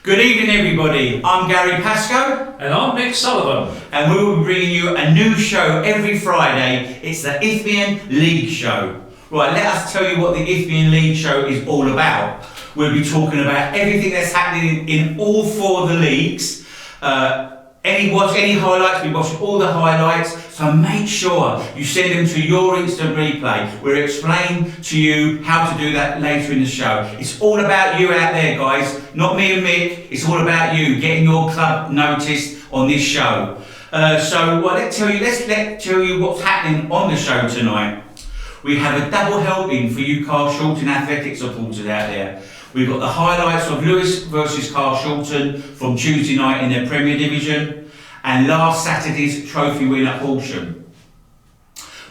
Good evening, everybody. I'm Gary Pascoe. And I'm Mick Sullivan. And we will be bringing you a new show every Friday. It's the Isthmian League Show. Right, let us tell you what the Isthmian League Show is all about. We'll be talking about everything that's happening in all four of the leagues. Any highlights, we watch all the highlights, so make sure you send them to your instant replay. We'll explain to you how to do that later in the show. It's all about you out there, guys, not me and Mick. It's all about you getting your club noticed on this show. Let's tell you what's happening on the show tonight. We have a double helping for you Carshalton Athletic supporters out there. We've got the highlights of Lewes versus Carshalton from Tuesday night in their Premier Division and last Saturday's trophy win at Horsham.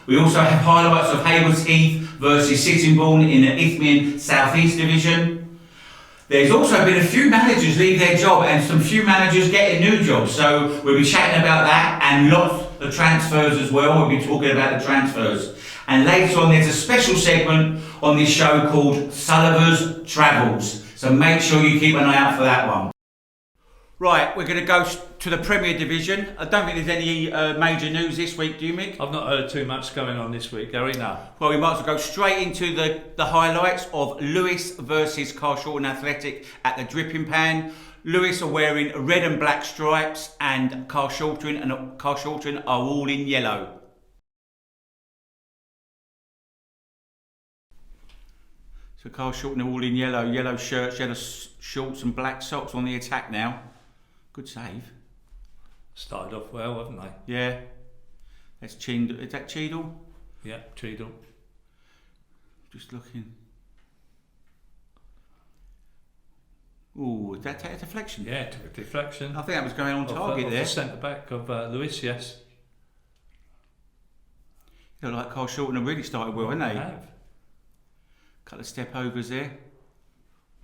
We also have highlights of Haywards Heath versus Sittingbourne in the Isthmian South East Division. There's also been a few managers leave their job and some few managers getting new jobs, so we'll be chatting about that and lots of transfers as well. We'll be talking about the transfers. And later on, there's a special segment on this show called Sullivan's Travels. So make sure you keep an eye out for that one. Right, we're going to go to the Premier Division. I don't think there's any major news this week, do you, Mick? I've not heard too much going on this week, Gary, no. Well, we might as well go straight into the highlights of Lewes versus Carshalton Athletic at the Dripping Pan. Lewes are wearing red and black stripes and Carshalton are all in yellow. So Carshalton are all in yellow shirts, yellow shorts and black socks on the attack now. Good save. Started off well, haven't they? Yeah. That's Cheadle. Is that Cheadle? Yeah, Cheadle. Just looking. Ooh, did that take a deflection? Yeah, it took a deflection. I think that was going on target there. The centre back of Lewes, yes. Look like Carshalton have really started well, haven't they? They have. Couple of step overs there.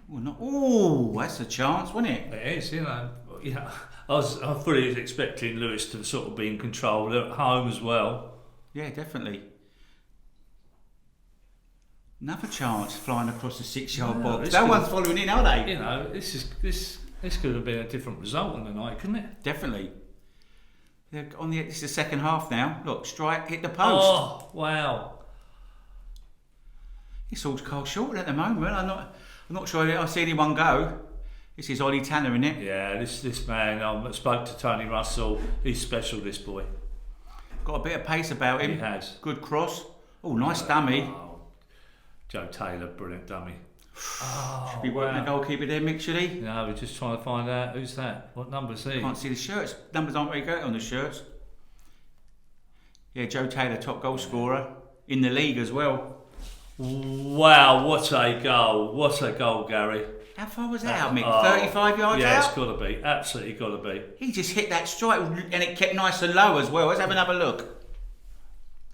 That's a chance, wasn't it? It is, Yeah, I fully expecting Lewes to sort of be in control. They're at home as well. Yeah, definitely. Another chance flying across the 6-yard box. No one's following in, are they? This could have been a different result on the night, couldn't it? Definitely. This is the second half now. Look, strike, hit the post. Oh, wow. It's all Carshalton at the moment. I'm not sure I see anyone go. This is Ollie Tanner, isn't it? Yeah, this man. I spoke to Tony Russell. He's special, this boy. Got a bit of pace about him. He has. Good cross. Oh, nice dummy. Oh, Joe Taylor, brilliant dummy. Should be working the goalkeeper there, Mick, should he? No, we're just trying to find out who's that. What number is he? Can't see the shirts. Numbers aren't very good on the shirts. Yeah, Joe Taylor, top goal scorer in the league as well. Wow, what a goal. What a goal, Gary. How far was that out, Mick? 35 yards out? Yeah, it's got to be. Absolutely got to be. He just hit that strike and it kept nice and low as well. Let's have another look.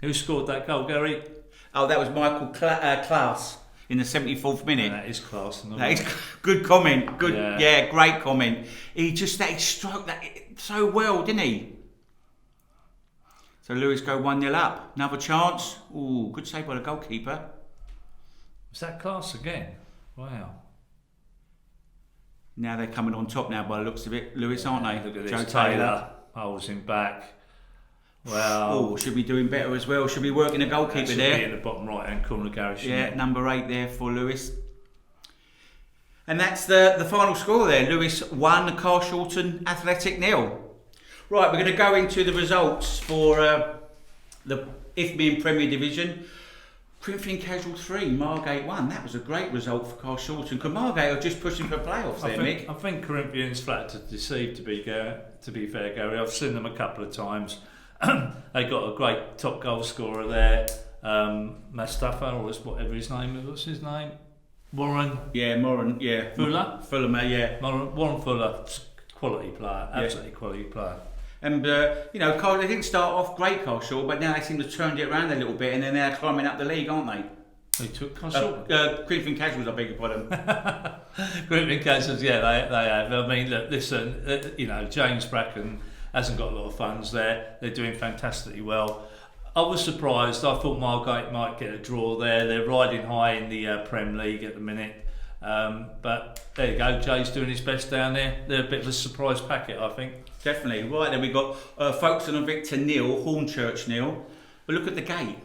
Who scored that goal, Gary? Oh, that was Michael Klaus in the 74th minute. That is class. That is good comment. Good, yeah, great comment. He struck that so well, didn't he? So Lewes go 1-0 up. Another chance. Ooh, good save by the goalkeeper. Was that class again? Wow. Now they're coming on top now by the looks of it. Lewes, aren't they? Look at Joe this. Taylor holds him back. Wow. Oh, should be doing better as well. Should be working the goalkeeper there. Be in the bottom right hand corner, Gary. Yeah, number 8 there for Lewes. And that's the final score there. Lewes 1, Carshalton Athletic 0. Right, we're going to go into the results for the Isthmian Premier Division. Corinthian Casual 3, Margate 1. That was a great result for Carshalton. Because Margate are just pushing for playoffs there, Mick. I think Corinthian's flat to deceive, to be fair, Gary. I've seen them a couple of times. They got a great top goal scorer there, Mustafa, or whatever his name is. What's his name? Warren. Yeah, Moran. Yeah. Fuller, yeah. Warren Fuller, quality player, absolutely quality player. And, they didn't start off great, Carshalton, but now they seem to turn it around a little bit and then they're climbing up the league, aren't they? They took Carshalton? Corinthian Casuals, I beg your pardon. Corinthian Casuals, yeah, they have. I mean, look, listen, James Bracken hasn't got a lot of funds there. They're doing fantastically well. I was surprised. I thought Margate might get a draw there. They're riding high in the Prem League at the minute. But there you go. Jay's doing his best down there. They're a bit of a surprise packet, I think. Definitely. Right, then we've got Folkestone and Victor 0, Hornchurch 0. But look at the gate.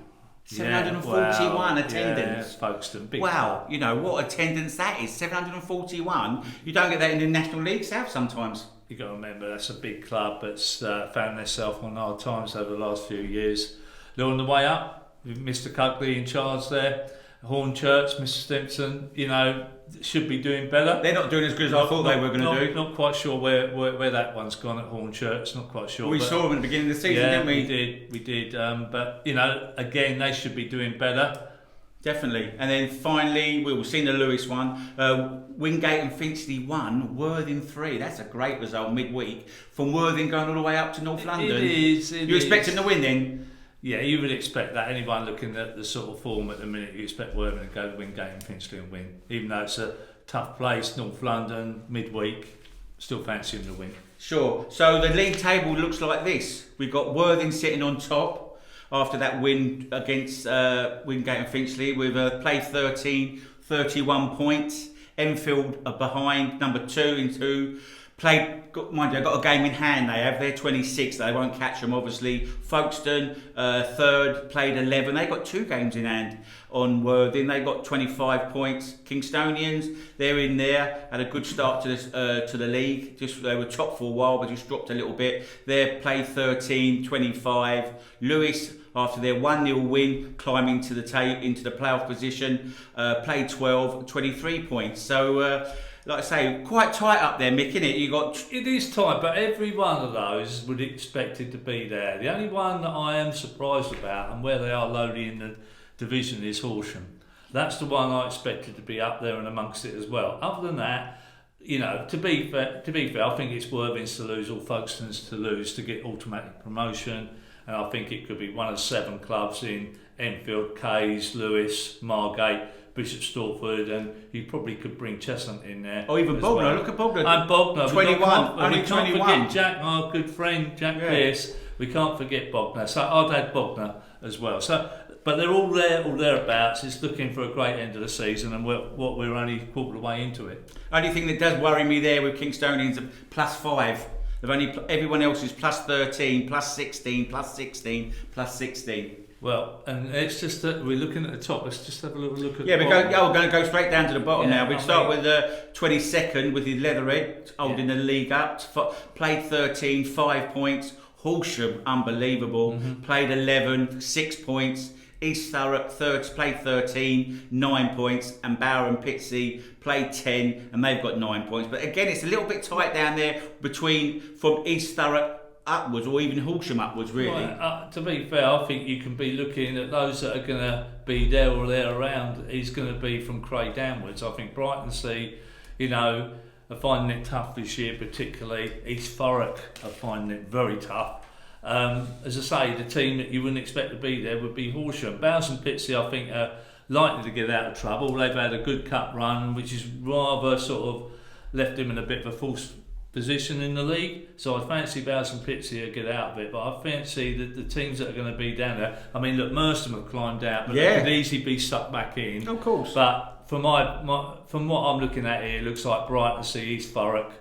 741 attendance. Yeah, Folkestone, big. Wow, you know what attendance that is. 741. You don't get that in the National League South sometimes. You've got to remember that's a big club that's found themselves on hard times over the last few years. They're on the way up with Mr. Cugley in charge there. Hornchurch, Mr. Stimpson, you know, should be doing better. They're not doing as good as I thought they were going to do. Not quite sure where that one's gone at Hornchurch, not quite sure. We saw them at the beginning of the season, didn't we? We did. But, you know, again, they should be doing better. Definitely. And then finally, we've seen the Lewis one. Wingate and Finchley 1, Worthing 3. That's a great result midweek. From Worthing going all the way up to North London. It is. You expect them to win then? Yeah, you would expect that. Anyone looking at the sort of form at the minute, you expect Worthing to go to Wingate and Finchley and win. Even though it's a tough place, North London, midweek, still fancy them to win. Sure. So the league table looks like this. We've got Worthing sitting on top after that win against Wingate and Finchley with play 13, 31 points. Enfield are behind, number 2 in 2. Mind you, they've got a game in hand. They're 26. They won't catch them, obviously. Folkestone, 3rd, played 11. They've got 2 games in hand on Worthing. They got 25 points. Kingstonians, they're in there. Had a good start to the league. They were top for a while, but just dropped a little bit. They're played 13, 25. Lewis, after their 1-0 win, climbing into the playoff position, played 12, 23 points. So. Like I say, quite tight up there, Mick, isn't it? It is tight, but every one of those would expect it to be there. The only one that I am surprised about and where they are lowly in the division is Horsham. That's the one I expected to be up there and amongst it as well. Other than that, you know, to be fair, I think it's Worthing's to lose or Folkestone's to lose to get automatic promotion. And I think it could be one of 7 clubs in Enfield, Kays, Lewis, Margate, Bishop Stortford, and you probably could bring Chestnut in there. Oh, even Bognor. Well. Look at Bognor. And Bognor. 21. Only 21. We can't forget Jack, our good friend, Jack Pearce. We can't forget Bognor. So I'd add Bognor as well. So, but they're all there, all thereabouts. It's looking for a great end of the season, and we're only a quarter of the way into it. Only thing that does worry me there with Kingstonians are +5. Everyone else is +13, +16, +16, +16. Well, and it's just that we're looking at the top. Let's just have a little look at. Yeah, we're going to go straight down to the bottom now. We start with the 22nd with his Leatherhead holding the league up. Played 13, 5 points. Horsham, unbelievable. Mm-hmm. Played 11, 6 points. East Thurrock played 13, 9 points, and Bower and Pitsea played 10, and they've got 9 points. But again, it's a little bit tight down there from East Thurrock upwards, or even Horsham upwards, really. Right. To be fair, I think you can be looking at those that are going to be there or there around. Is going to be from Cray downwards. I think Brighton Sea, you know, are finding it tough this year, particularly. East Thurrock are finding it very tough. As I say, the team that you wouldn't expect to be there would be Horsham. Bowes and Pitsea, I think, are likely to get out of trouble. They've had a good cup run, which is rather sort of left them in a bit of a false position in the league. So I fancy Bowes and Pitsea get out of it, but I fancy that the teams that are going to be down there, I mean, look, Merstham have climbed out, but they could easily be stuck back in. Of course. But from what I'm looking at here, it looks like Brighton Sea, East Thurrock,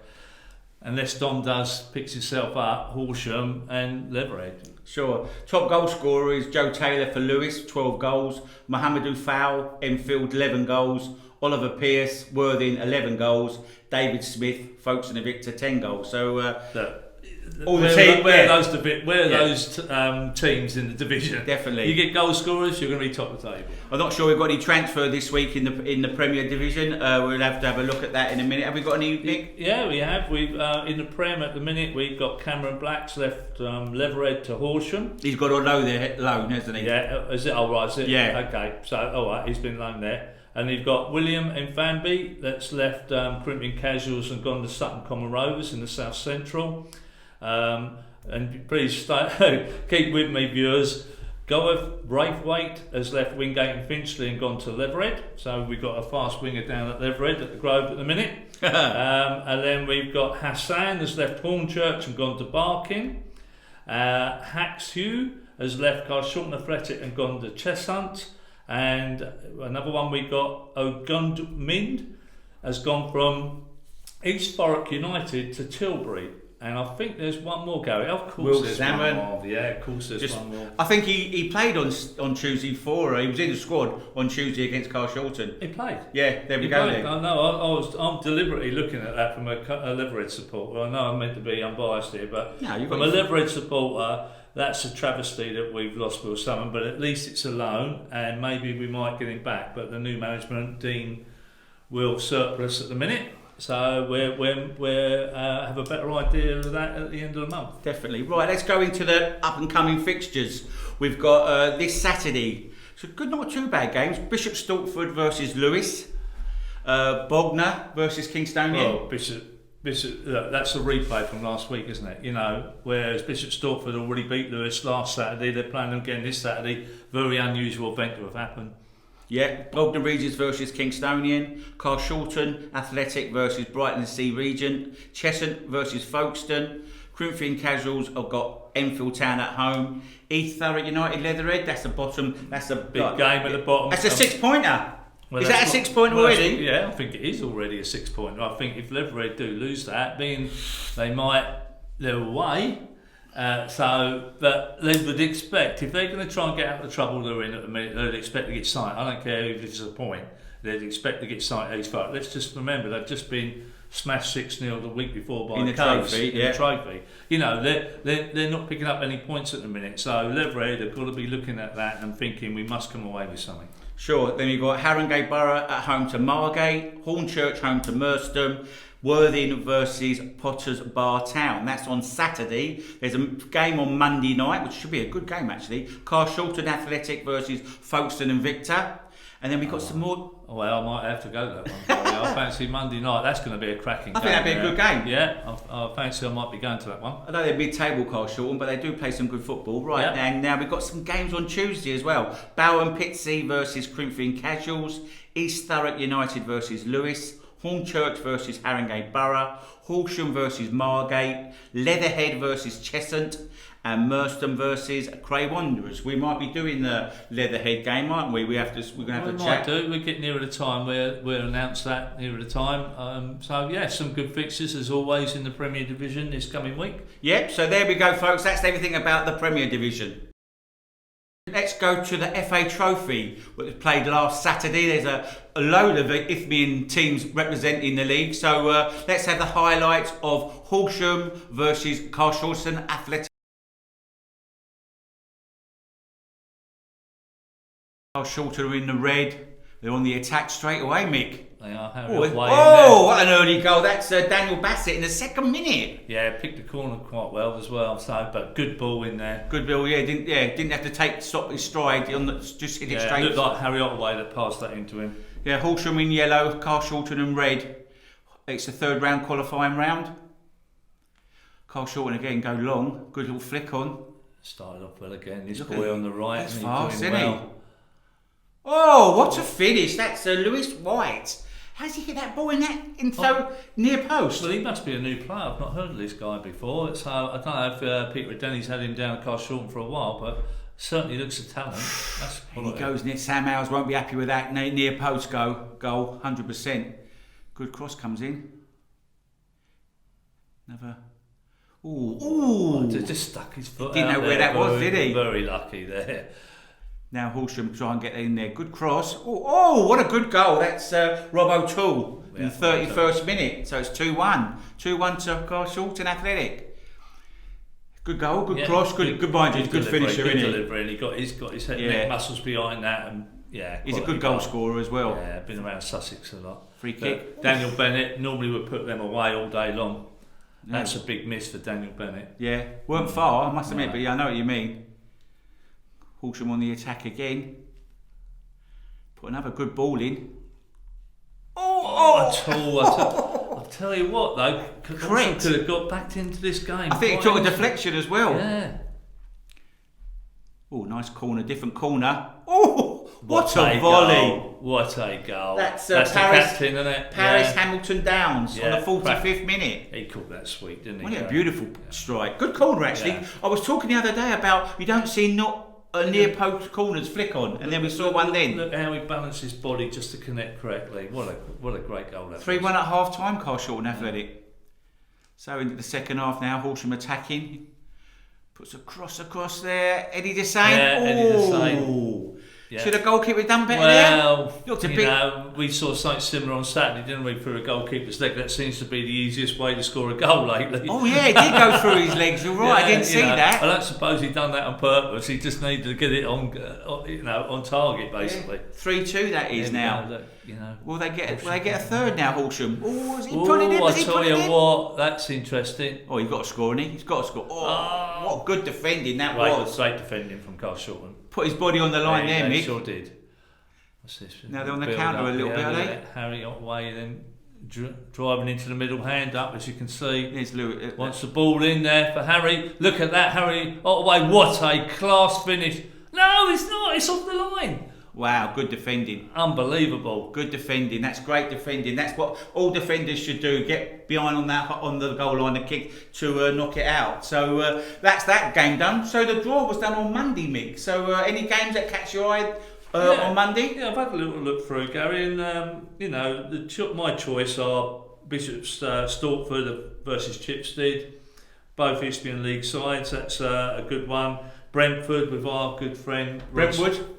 unless Dom picks himself up, Horsham and Leatherhead. Sure. Top goal scorer is Joe Taylor for Lewis, 12 goals. Mohamedou Fowl, Enfield, 11 goals. Oliver Pearce, Worthing, 11 goals. David Smith, Folkestone and Victor, 10 goals. So all the teams, where are those teams in the division? Definitely. You get goal scorers, you're going to be top of the table. I'm not sure we've got any transfer this week in the Premier Division. We'll have to have a look at that in a minute. Have we got any, Nick? Yeah, we have. We've in the Prem at the minute. We've got Cameron Blacks left Leatherhead to Horsham. He's got a loan, hasn't he? Yeah. Is it? Oh, right. Is it? Yeah. Okay. So, all right. He's been loaned there. And you've got William Mfambi that's left Corinthian Casuals and gone to Sutton Common Rovers in the South Central. And please keep with me, viewers. Gareth Braithwaite has left Wingate and Finchley and gone to Leatherhead. So we've got a fast winger down at Leatherhead at the Grove at the minute. And then we've got Hassan has left Hornchurch and gone to Barking. Hax Hugh has left Carshalton Athletic and gone to Cheshunt. And another one we've got Ogundmind has gone from East Thurrock United to Tilbury. And I think there's one more, Gary. Of course there's one more. Yeah, of course there's one more. I think he played on Tuesday he was in the squad on Tuesday against Carshalton. He played? Yeah, there we go then. I know, I'm deliberately looking at that from a Leverhead supporter. I know I'm meant to be unbiased here, but from a Leverhead supporter, that's a travesty that we've lost Will Salmon, but at least it's a loan, and maybe we might get him back. But the new management, Dean, will surplus at the minute. So we have a better idea of that at the end of the month. Definitely. Right, let's go into the up-and-coming fixtures. We've got this Saturday. So good, not too bad games. Bishop Stortford versus Lewis. Bognor versus Kingstonian. Well, Bishop, look, that's a replay from last week, isn't it? You know, whereas Bishop Stortford already beat Lewis last Saturday, they're playing them again this Saturday. Very unusual event to have happened. Yeah, Bognor Regis versus Kingstonian, Carshalton Athletic versus Brighton Sea Regent, Cheshunt versus Folkestone, Corinthian Casuals have got Enfield Town at home, East Thurrock United Leatherhead, that's the bottom, that's a big game at the bottom. That's a 6-pointer. Well, is that a 6-pointer already? Yeah, I think it is already a 6-pointer. I think if Leatherhead do lose that, being they might they're away. But they would expect, if they're going to try and get out of the trouble they're in at the minute, they'd expect to get signed. I don't care if it's a point, they'd expect to get signed at East Thurrock. Let's just remember, they've just been smashed 6-0 the week before by the trophy. The trophy. You know, they're not picking up any points at the minute, so Leatherhead have got to be looking at that and thinking we must come away with something. Sure, then you've got Haringey Borough at home to Margate, Hornchurch home to Merstham, Worthing versus Potters Bar Town. That's on Saturday. There's a game on Monday night, which should be a good game actually. Carshalton Athletic versus Folkestone and Victor. And then we've got some more. Well, I might have to go to that one. I fancy Monday night. That's going to be a cracking game. I think that'd be a good game. Yeah, I fancy I might be going to that one. I know they're mid-table Carshalton, but they do play some good football. Right, yeah. And now we've got some games on Tuesday as well. Bowen Pitsea versus Corinthian Casuals. East Thurrock United versus Lewis. Hornchurch versus Haringey Borough, Horsham versus Margate, Leatherhead versus Cheshunt, and Merstham versus Cray Wanderers. We might be doing the Leatherhead game, aren't we? We're going to have to chat. We get nearer the time. We'll announce that nearer the time. So yeah, some good fixtures as always in the Premier Division this coming week. Yep. So there we go, folks. That's everything about the Premier Division. Let's go to the FA Trophy, which was played last Saturday. There's a load of Isthmian teams representing the league. So let's have the highlights of Horsham versus Carshalton Athletic. Carshalton are in the red. They're on the attack straight away, Mick. They are. What an early goal. That's Daniel Bassett in the second minute. Yeah, picked the corner quite well as well. So, but good ball in there. Good ball, yeah. Didn't have to stop his stride. Just hit it straight. It looked like Harry Ottaway that passed that into him. Yeah, Horsham in yellow, Carshalton in red. It's the third round qualifying round. Carshalton again go long. Good little flick on. Started off well again. This boy on the right. That's fast, isn't he? Oh, what a finish! That's Lewis White. How's he hit that ball in so near post? Well, he must be a new player. I've not heard of this guy before. So I don't know if Peter Denny's had him down at Carshalton for a while, but certainly looks a talent. And he goes near. Sam Howes won't be happy with that near post goal, 100%. Good cross comes in. Another. Ooh! Just stuck his foot. Didn't know where that was, did he? Very lucky there. Now Horsham try and get in there. Good cross. Oh, what a good goal. That's Rob O'Toole in the 31st minute. So it's 2-1. 2-1 to Carshalton Athletic. Good goal, good cross, good mind. Good finisher, isn't he? Delivery. And he's got his neck muscles behind that. And he's a good goal scorer as well. Yeah, been around Sussex a lot. Free kick. Daniel Bennett normally would put them away all day long. That's a big miss for Daniel Bennett. Yeah, weren't far, I must admit, but I know what you mean. Horsham on the attack again. Put another good ball in. I'll tell you what though, correct. Could have got back into this game. I think it took a deflection as well. Yeah. Oh, nice corner, different corner. Oh, what a volley! Goal. What a goal! That's Paris, the captain, isn't it? Paris Hamilton Downs on the 45th minute. He called that sweet, didn't he? What a beautiful strike. Good corner actually. Yeah. I was talking the other day about you don't see not near post corners flick on, and then we saw one then. Look how he balanced his body just to connect correctly. What a great goal that 3-1 at half time, Carl Shorten Athletic. So into the second half now, Horsham attacking. Puts a cross across there. Eddie Desane. Yeah, Eddie Desane. Yeah. Should the goalkeeper have done better there? Well, Looked a you bit... know, we saw something similar on Saturday, didn't we, for a goalkeeper's leg? That seems to be the easiest way to score a goal lately. Oh yeah, it did go through his legs. You're right. I didn't see that. I don't suppose he'd done that on purpose. He just needed to get it on target, basically. 3-2 that is now. Will they get a third now, Horsham? Oh, is he putting it in? I tell you what, that's interesting. Oh, he's got to score, hasn't he? He's got to score. Oh, what good defending that was. Great defending from Carl Shorten. Put his body on the line there, Mick. Sure did. What's this? Now they're on the counter a little bit, are they? Harry got away, then driving into the middle, hand up, as you can see. There's Lewis. Wants the ball in there for Harry. Look at that, Harry. Otway, what a class finish. No, it's not. It's off the line. Wow, good defending. Unbelievable. Good defending. That's great defending. That's what all defenders should do. Get behind on the goal line, the kick to knock it out. So that's that game done. So the draw was done on Monday, Mick. So any games that catch your eye on Monday? Yeah, I've had a little look through, Gary, and my choice are Bishop's Stortford versus Chipstead, both Isthmian League sides. That's a good one. Brentford with our good friend Brentford.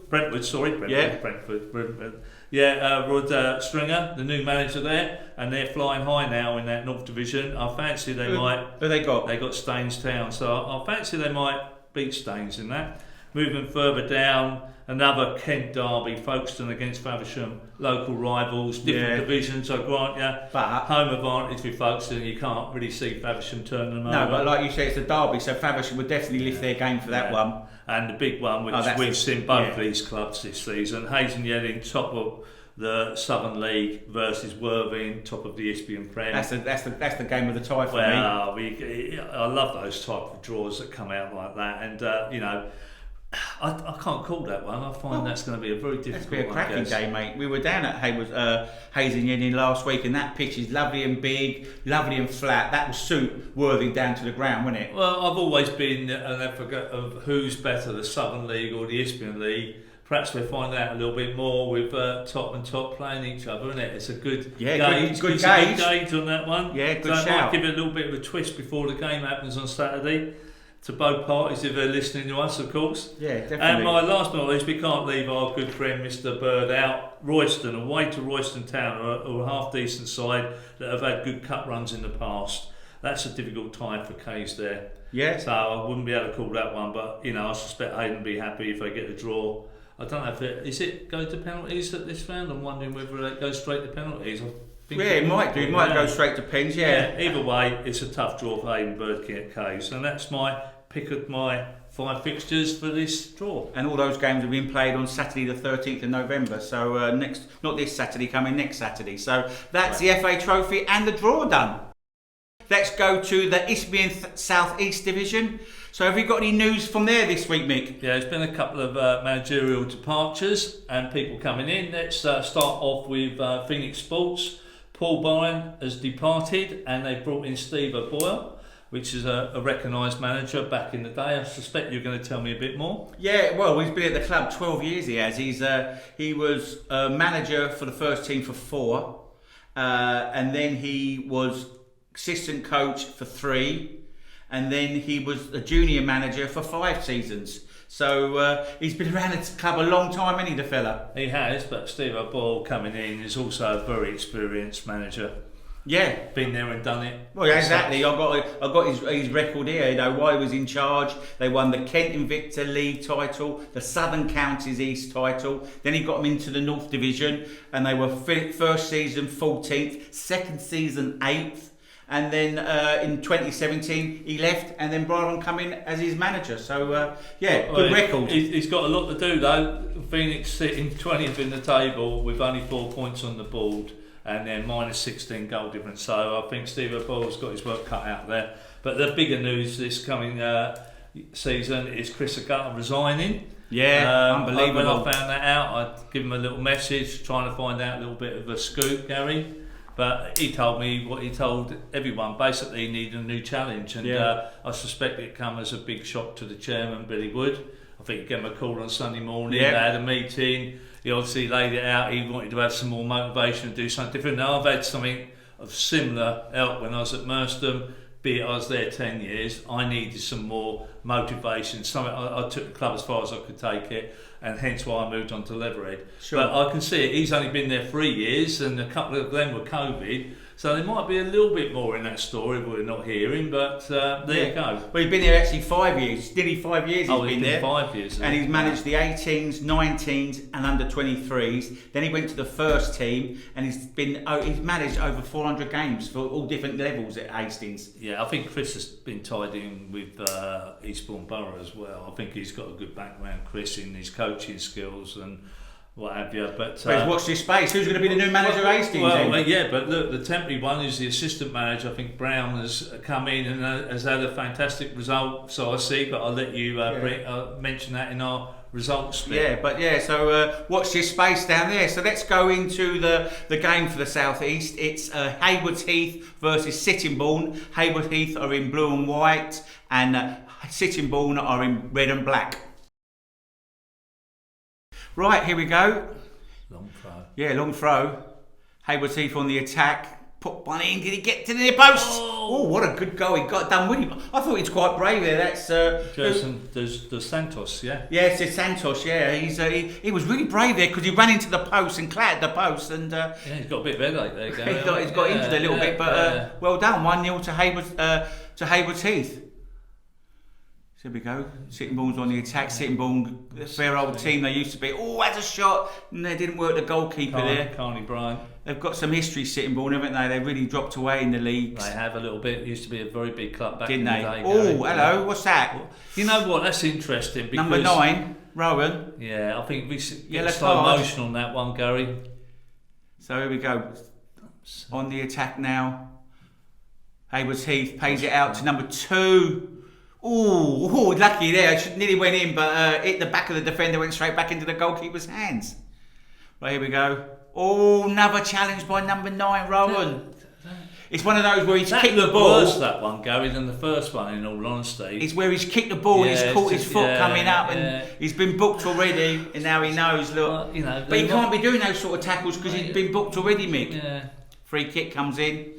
Yeah, Rod Stringer, the new manager there, and they're flying high now in that North Division. I fancy they might. Who they got? They got Staines Town, so I fancy they might beat Staines in that. Moving further down, another Kent derby, Folkestone against Faversham, local rivals, different divisions, I grant you. But home advantage with Folkestone, you can't really see Faversham turning them over. No, but like you say, it's a derby, so Faversham would definitely lift their game for that one. And the big one, which we've seen both these clubs this season, Hayes and Yelling, top of the Southern League versus Worthing, top of the Isthmian Prem. That's the game of the tie for me. I love those type of draws that come out like that, and I can't call that one. I find that's going to be a very difficult one. It's going to be a cracking game, mate. We were down at Hayes and Yenin last week, and that pitch is lovely and big, lovely and flat. That will suit Worthing down to the ground, wouldn't it? Well, I've always been an advocate of who's better, the Southern League or the Isthmian League. Perhaps we'll find out a little bit more with top and top playing each other, isn't it? It's a good gauge. Good gauge on that one. Yeah, good shout. I might give it a little bit of a twist before the game happens on Saturday. To both parties, if they're listening to us, of course. Yeah, definitely. And my last but not least, we can't leave our good friend Mr. Bird out. Royston, away to Royston Town, or a half-decent side that have had good cup runs in the past. That's a difficult time for Kays there. Yeah. So I wouldn't be able to call that one, but I suspect Hayden will be happy if they get the draw. I don't know if it go to penalties at this round. I'm wondering whether it goes straight to penalties. It might do. It might go straight to pens. Yeah. Either way, it's a tough draw for Hayden Bird King at Kays, and that's my pick of my 5 fixtures for this draw. And all those games have been played on Saturday the 13th of November, so not this Saturday, coming next Saturday. So that's the FA Trophy and the draw done. Let's go to the Isthmian South East Division. So have you got any news from there this week, Mick? Yeah, there's been a couple of managerial departures and people coming in. Let's start off with Phoenix Sports. Paul Byron has departed and they brought in Steve O'Boyle, which is a recognised manager back in the day. I suspect you're going to tell me a bit more. Yeah, well, he's been at the club 12 years, he has. He was a manager for the first team for 4, and then he was assistant coach for 3, and then he was a junior manager for 5 seasons. So he's been around the club a long time, hasn't he, the fella? He has, but Steve O'Boyle coming in is also a very experienced manager. Yeah, been there and done it. Well, yeah, exactly. I've got his record here. While he was in charge, they won the Kent Invicta League title, the Southern Counties East title. Then he got them into the North Division, and they were first season 14th, second season 8th, and then in 2017 he left, and then Byron come in as his manager. So good record. He's got a lot to do though. Phoenix sitting 20th in the table with only 4 points on the board, and then minus 16 goal difference. So I think Steve O'Boyle's got his work cut out there. But the bigger news this coming season is Chris Agutta resigning. Yeah, unbelievable. When I found that out, I'd give him a little message, trying to find out a little bit of a scoop, Gary. But he told me what he told everyone, basically he needed a new challenge. And I suspect it come as a big shock to the chairman, Billy Wood. I think he gave him a call on Sunday morning. Yeah. They had a meeting. He obviously laid it out. He wanted to have some more motivation and do something different. Now I've had something of similar help when I was at Merstham. Be it I was there 10 years, I needed some more motivation. Something I took the club as far as I could take it, and hence why I moved on to Leatherhead. Sure. But I can see it. He's only been there 3 years, and a couple of them were COVID. So there might be a little bit more in that story we're not hearing, but there you go. Well, he's been there actually 5 years, nearly 5 years he's been there. 5 years. And he's managed the 18s, 19s and under 23s. Then he went to the first team and he's managed over 400 games for all different levels at Hastings. Yeah, I think Chris has been tied in with Eastbourne Borough as well. I think he's got a good background, Chris, in his coaching skills and what have you. But watch this space. Who's going to be the new manager of Hastings? Yeah, but look, the temporary one is the assistant manager. I think Brown has come in and has had a fantastic result. So I see, but I'll let you mention that in our results bit. So watch this space down there. So let's go into the game for the South East. It's Haywards Heath versus Sittingbourne. Haywards Heath are in blue and white, and Sittingbourne are in red and black. Right, here we go. Long throw. Yeah, long throw. Haywards Heath on the attack. Put one in. Did he get to the near post? Oh, what a good goal. He got done with him. I thought he was quite brave there. That's there's Santos, yeah? Yes, it's Santos, yeah. He was really brave there because he ran into the post and clattered the post. And he's got a bit of headache there, Gary. he's got injured a little bit, but well done. 1-0 to Haywards Heath. There we go. Sittingbourne's on the attack. Sittingbourne, the fair old team they used to be. Oh, that's a shot. And they didn't work the goalkeeper there. Carney Bryant. They've got some history, Sittingbourne, haven't they? They really dropped away in the leagues. They have a little bit. It used to be a very big club back in the they? day. Oh, hello. What's that? You know what? That's interesting. Because, Number 9, Rowan. Yeah, I think we Yellow slow card. motion on that one, Gary. So here we go. On the attack now. Haywards Heath pays it out to number 2. Oh, lucky there. It nearly went in, but hit the back of the defender, went straight back into the goalkeeper's hands. Right, here we go. Oh, another challenge by number 9, Rowan. It's one of those where he's kicked the ball. Worse, that one, Gary, than the first one, in all honesty. It's where he's kicked the ball and he's caught his foot coming up and he's been booked already, and now he knows, look. Well, but he can't be doing those sort of tackles because he's been booked already, Mick. Yeah. Free kick comes in.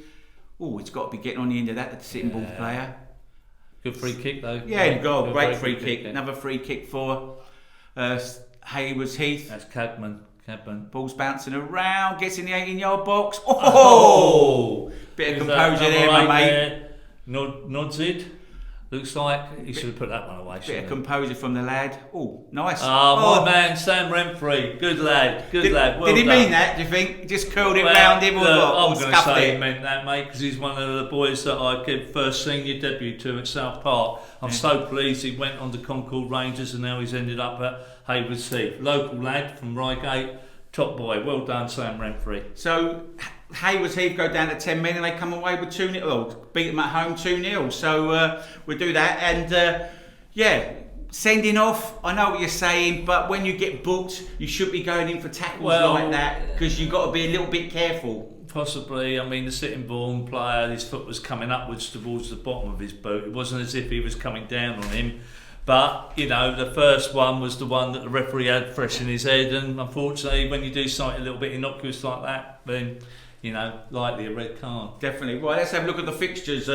Oh, he's got to be getting on the end of that, the Sittingbourne player. Good free kick though. Yeah, great free kick. Another free kick for Haywards Heath. That's Cadman. Ball's bouncing around, gets in the 18-yard box. Oh! Bit of composure there, my mate. Nods it. Looks like he should have put that one away. Bit of composure from the lad. Oh, nice. My man, Sam Renfrey. Good lad. Good lad. Well did he done. mean that, do you think? He just curled it round him or what? I'm going to say he meant that, mate, because he's one of the boys that I gave first senior debut to at South Park. I'm so pleased he went on to Concord Rangers and now he's ended up at Haywards Heath. Local lad from Reigate. Top boy. Well done, Sam Renfrey. So Haywards Heath go down to 10 men and they come away with 2-0. Well, beat them at home 2-0. So we'll do that. And sending off, I know what you're saying, but when you get booked, you should be going in for tackles like that because you've got to be a little bit careful. Possibly. I mean, the Sittingbourne player, his foot was coming upwards towards the bottom of his boot. It wasn't as if he was coming down on him. But, the first one was the one that the referee had fresh in his head, and unfortunately, when you do something a little bit innocuous like that, then, likely a red card. Definitely. Right, let's have a look at the fixtures.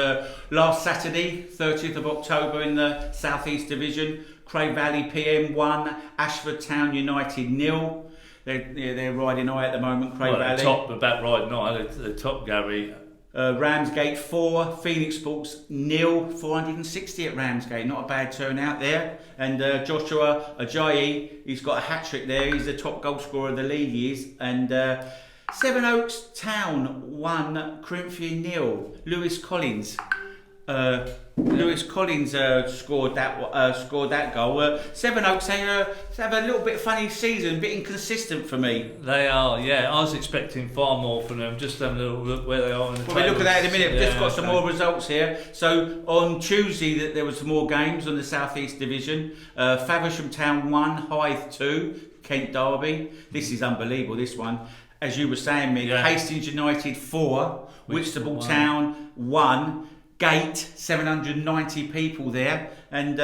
Last Saturday, 30th of October in the South East Division, Cray Valley PM 1, Ashford Town United 0. They're riding high at the moment, Cray Valley. About riding high, the top, Gary. Ramsgate 4, Phoenix Sports 0, 460 at Ramsgate, not a bad turnout there. And Joshua Ajayi, he's got a hat-trick there, he's the top goal scorer of the league, he is. And Seven Oaks Town 1, Corinthian 0, Lewis Collins. Lewis Collins scored that goal. Seven Oaks have a little bit funny season, a bit inconsistent for me. They are, yeah. I was expecting far more from them. Just having a little look where they are. We'll look at that in a minute. We've just got some more results here. So on Tuesday, there was some more games on the South East Division. Faversham Town 1, Hythe 2, Kent Derby. This is unbelievable. This one, as you were saying, Mick. Hastings United 4, Whitstable Town 1. Gate, 790 people there, and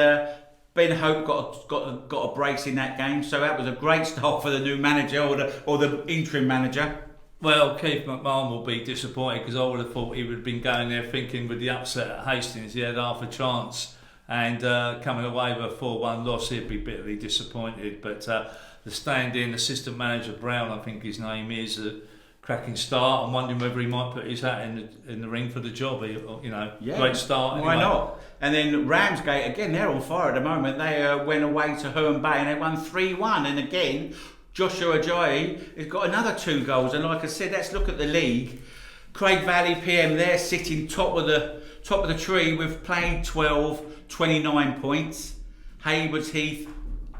Ben Hope got a brace in that game, so that was a great start for the new manager or the interim manager. Well, Keith McMahon will be disappointed because I would have thought he would have been going there thinking with the upset at Hastings he had half a chance, and coming away with a 4-1 loss he'd be bitterly disappointed. But the stand-in assistant manager Brown, I think his name is, a cracking start. I'm wondering whether he might put his hat in the ring for the job. Great start. Anyway. Why not? And then Ramsgate again, they're on fire at the moment. They went away to Herne Bay and they won 3-1. And again, Joshua Ajayi has got another 2 goals. And like I said, let's look at the league. Craig Valley PM, they're sitting top of the tree with playing 12, 29 points. Haywards Heath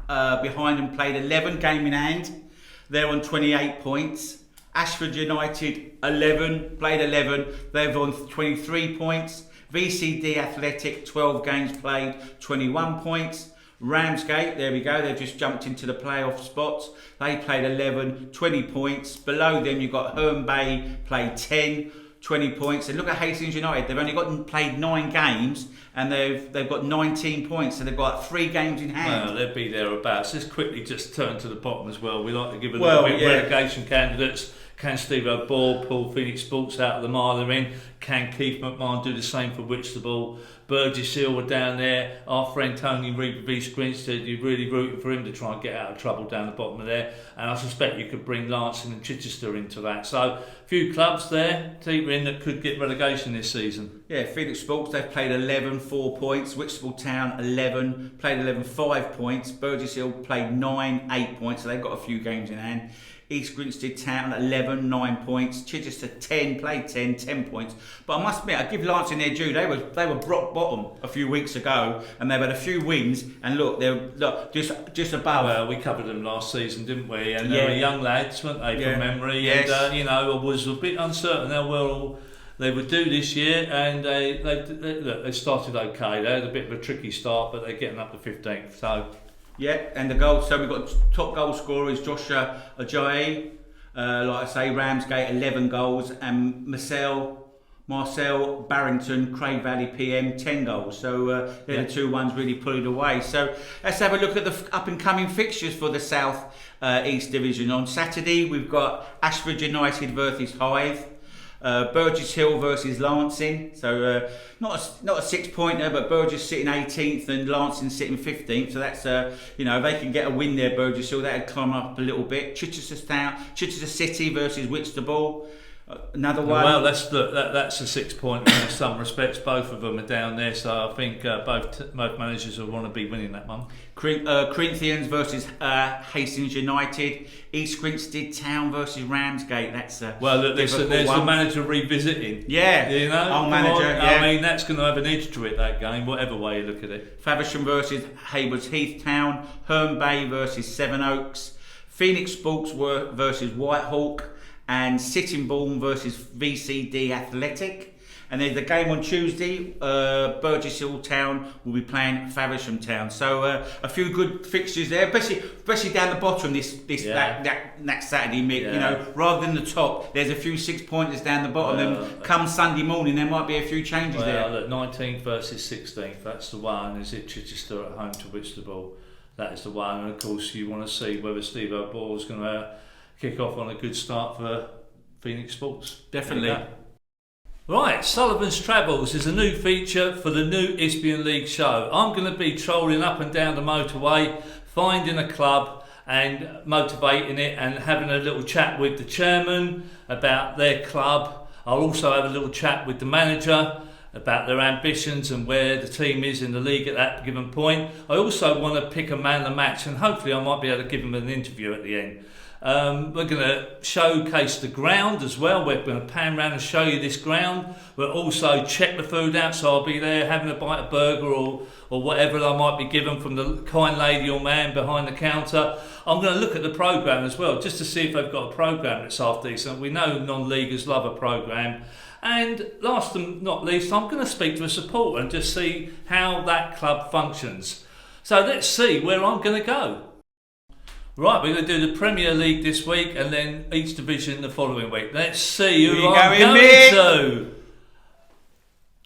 behind them played 11, game in hand. They're on 28 points. Ashford United 11, played 11, they've on 23 points. VCD Athletic 12 games played, 21 points. Ramsgate, there we go, they've just jumped into the playoff spots. They played 11, 20 points. Below them you've got Herne Bay, played 10, 20 points. And look at Hastings United, they've only played 9 games and they've got 19 points, so they've got 3 games in hand. Well, they'll be thereabouts. Let's quickly just turn to the bottom as well. We like to give a little bit relegation candidates. Can Steve O'Ball pull Phoenix Sports out of the mile they're in? Can Keith McMahon do the same for Whitstable? Burgess Hill were down there. Our friend Tony Reed of East Grinstead, you're really rooting for him to try and get out of trouble down the bottom of there. And I suspect you could bring Lancing and Chichester into that. So a few clubs there, teetering that could get relegation this season. Yeah, Phoenix Sports, they've played 11, 4 points. Whitstable Town, 11, played 11, 5 points. Burgess Hill played 9, 8 points, so they've got a few games in hand. East Grinstead Town 11, 9 points. Chichester 10, played 10, 10 points. But I must admit, I give Lancing their due. They were rock bottom a few weeks ago, and they've had a few wins. And look, they're just above. Well, we covered them last season, didn't we? And they were young lads, weren't they, from memory? Yes. And I was a bit uncertain how well they would do this year, and they started okay. They had a bit of a tricky start, but they're getting up to 15th. So. Yeah, and the goals. So we've got top goal scorer is Joshua Ajayi. Like I say, Ramsgate 11 goals, and Marcel Barrington, Craig Valley PM 10 goals. So they're the 2 ones really pulling away. So let's have a look at the up and coming fixtures for the South East Division. On Saturday we've got Ashford United versus Hythe. Burgess Hill versus Lancing, so not a 6-pointer, but Burgess sitting 18th and Lancing sitting 15th. So that's if they can get a win there, Burgess Hill, that'd climb up a little bit. Chichester City versus Whitstable. Another one. Well, that's a 6-pointer in some respects. Both of them are down there, so I think both managers will want to be winning that one. Corinthians versus Hastings United. East Grinstead Town versus Ramsgate. That's there's the manager revisiting. Yeah, old manager. I mean, that's going to have an edge to it, that game, whatever way you look at it. Faversham versus Haywards Heath Town. Herne Bay versus Sevenoaks. Phoenix Sports versus Whitehawk. And Sittingbourne versus VCD Athletic. And there's the game on Tuesday. Burgess Hill Town will be playing Faversham Town. So a few good fixtures there, especially down the bottom that Saturday, Mick. Rather than the top, there's a few 6-pointers down the bottom. And come Sunday morning, there might be a few changes there. Look, 19th versus 16th. That's the one. Is it Chichester at home to Whitstable? That is the one. And of course, you want to see whether Steve O'Ball is going to kick off on a good start for Phoenix Sports. Definitely. Right, Sullivan's Travels is a new feature for the new Isthmian League show. I'm going to be trolling up and down the motorway, finding a club and motivating it and having a little chat with the chairman about their club. I'll also have a little chat with the manager about their ambitions and where the team is in the league at that given point. I also want to pick a man of the match, and hopefully I might be able to give him an interview at the end. We're going to showcase the ground as well. We're going to pan around and show you this ground. We'll also check the food out, so I'll be there having a bite of burger or whatever I might be given from the kind lady or man behind the counter. I'm going to look at the programme as well, just to see if they've got a programme that's half decent. We know non-leaguers love a programme. And last and not least, I'm going to speak to a supporter and just see how that club functions. So let's see where I'm going to go. Right, we're going to do the Premier League this week and then each division the following week. Let's see who I'm going to.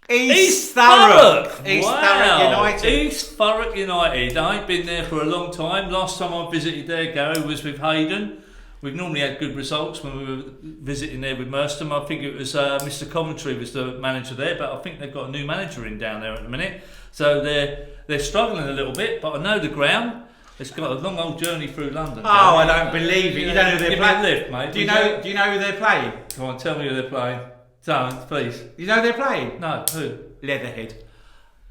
East Thurrock. East Wow. Thurrock United. East Thurrock United. I ain't been there for a long time. Last time I visited there, Gary, was with Hayden. We've normally had good results when we were visiting there with Merstham. I think it was Mr. Coventry was the manager there, but I think they've got a new manager in down there at the minute. So they're struggling a little bit, but I know the ground. It's got a long old journey through London. Oh, I don't believe it. You don't know who they're Give playing? me a lift, mate. Do you know who they're playing? Come on, tell me who they're playing. Don't, please. You know who they're playing? No, who? Leatherhead.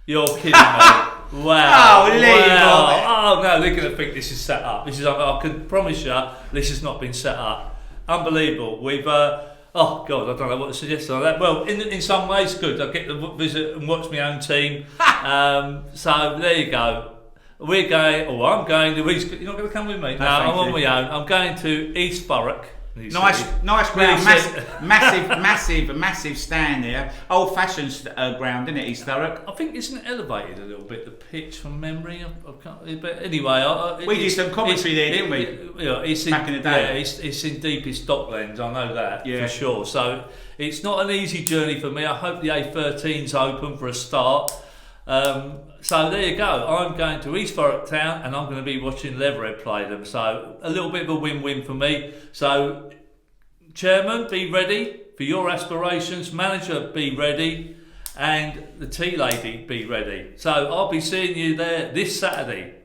You're kidding me. Wow. Oh, leave wow. Oh, no, they're going to think this is set up. I can promise you, this has not been set up. Unbelievable. We've, oh, God, I don't know what to suggest on that. Well, in some ways, good. I get to visit and watch my own team. So, there you go. We're going, I'm going to you're not going to come with me? No, I'm on my own. I'm going to East Thurrock. Nice ground, massive stand there. Old-fashioned ground, isn't it, East Thurrock? I think isn't elevated a little bit, the pitch from memory. I can't, but anyway, we did some commentary there, didn't we? It's back in the day. Yeah, it's in deepest Docklands. I know that for sure. So it's not an easy journey for me. I hope the A13's open for a start. So there you go. I'm going to East Thurrock Town and I'm going to be watching Leatherhead play them. So a little bit of a win-win for me. So Chairman, be ready for your aspirations. Manager, be ready. And the tea lady, be ready. So I'll be seeing you there this Saturday.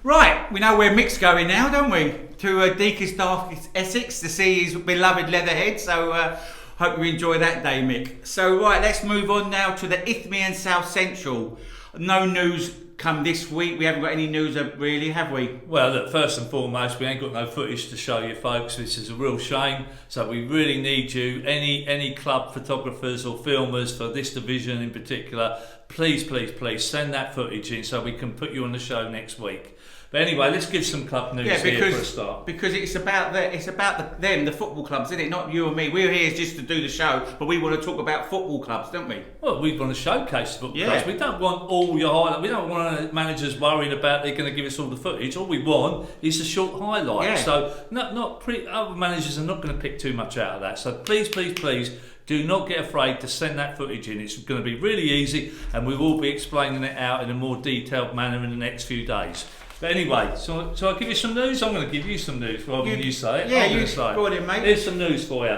Right, we know where Mick's going now, don't we? To Deaconstaff, Essex, to see his beloved Leatherhead. So hope you enjoy that day, Mick. So right, let's move on now to the Isthmian South Central. No news come this week. We haven't got any news really, have we? Well, look, first and foremost, we ain't got no footage to show you folks. This is a real shame. So we really need you, any club photographers or filmers for this division in particular, please send that footage in so we can put you on the show next week. But anyway, let's give some club news here for a start. Because it's about them, the football clubs, isn't it? Not you and me. We're here just to do the show, but we want to talk about football clubs, don't we? Well, we want to showcase football clubs. We don't want all your highlights. We don't want managers worrying about they're going to give us all the footage. All we want is a short highlight. Yeah. So other managers are not going to pick too much out of that. So please, do not get afraid to send that footage in. It's going to be really easy, and we will be explaining it out in a more detailed manner in the next few days. But anyway, so I'll give you some news. I'm going to give you some news rather than you say it. Yeah, you go on in, mate. Here's some news for you.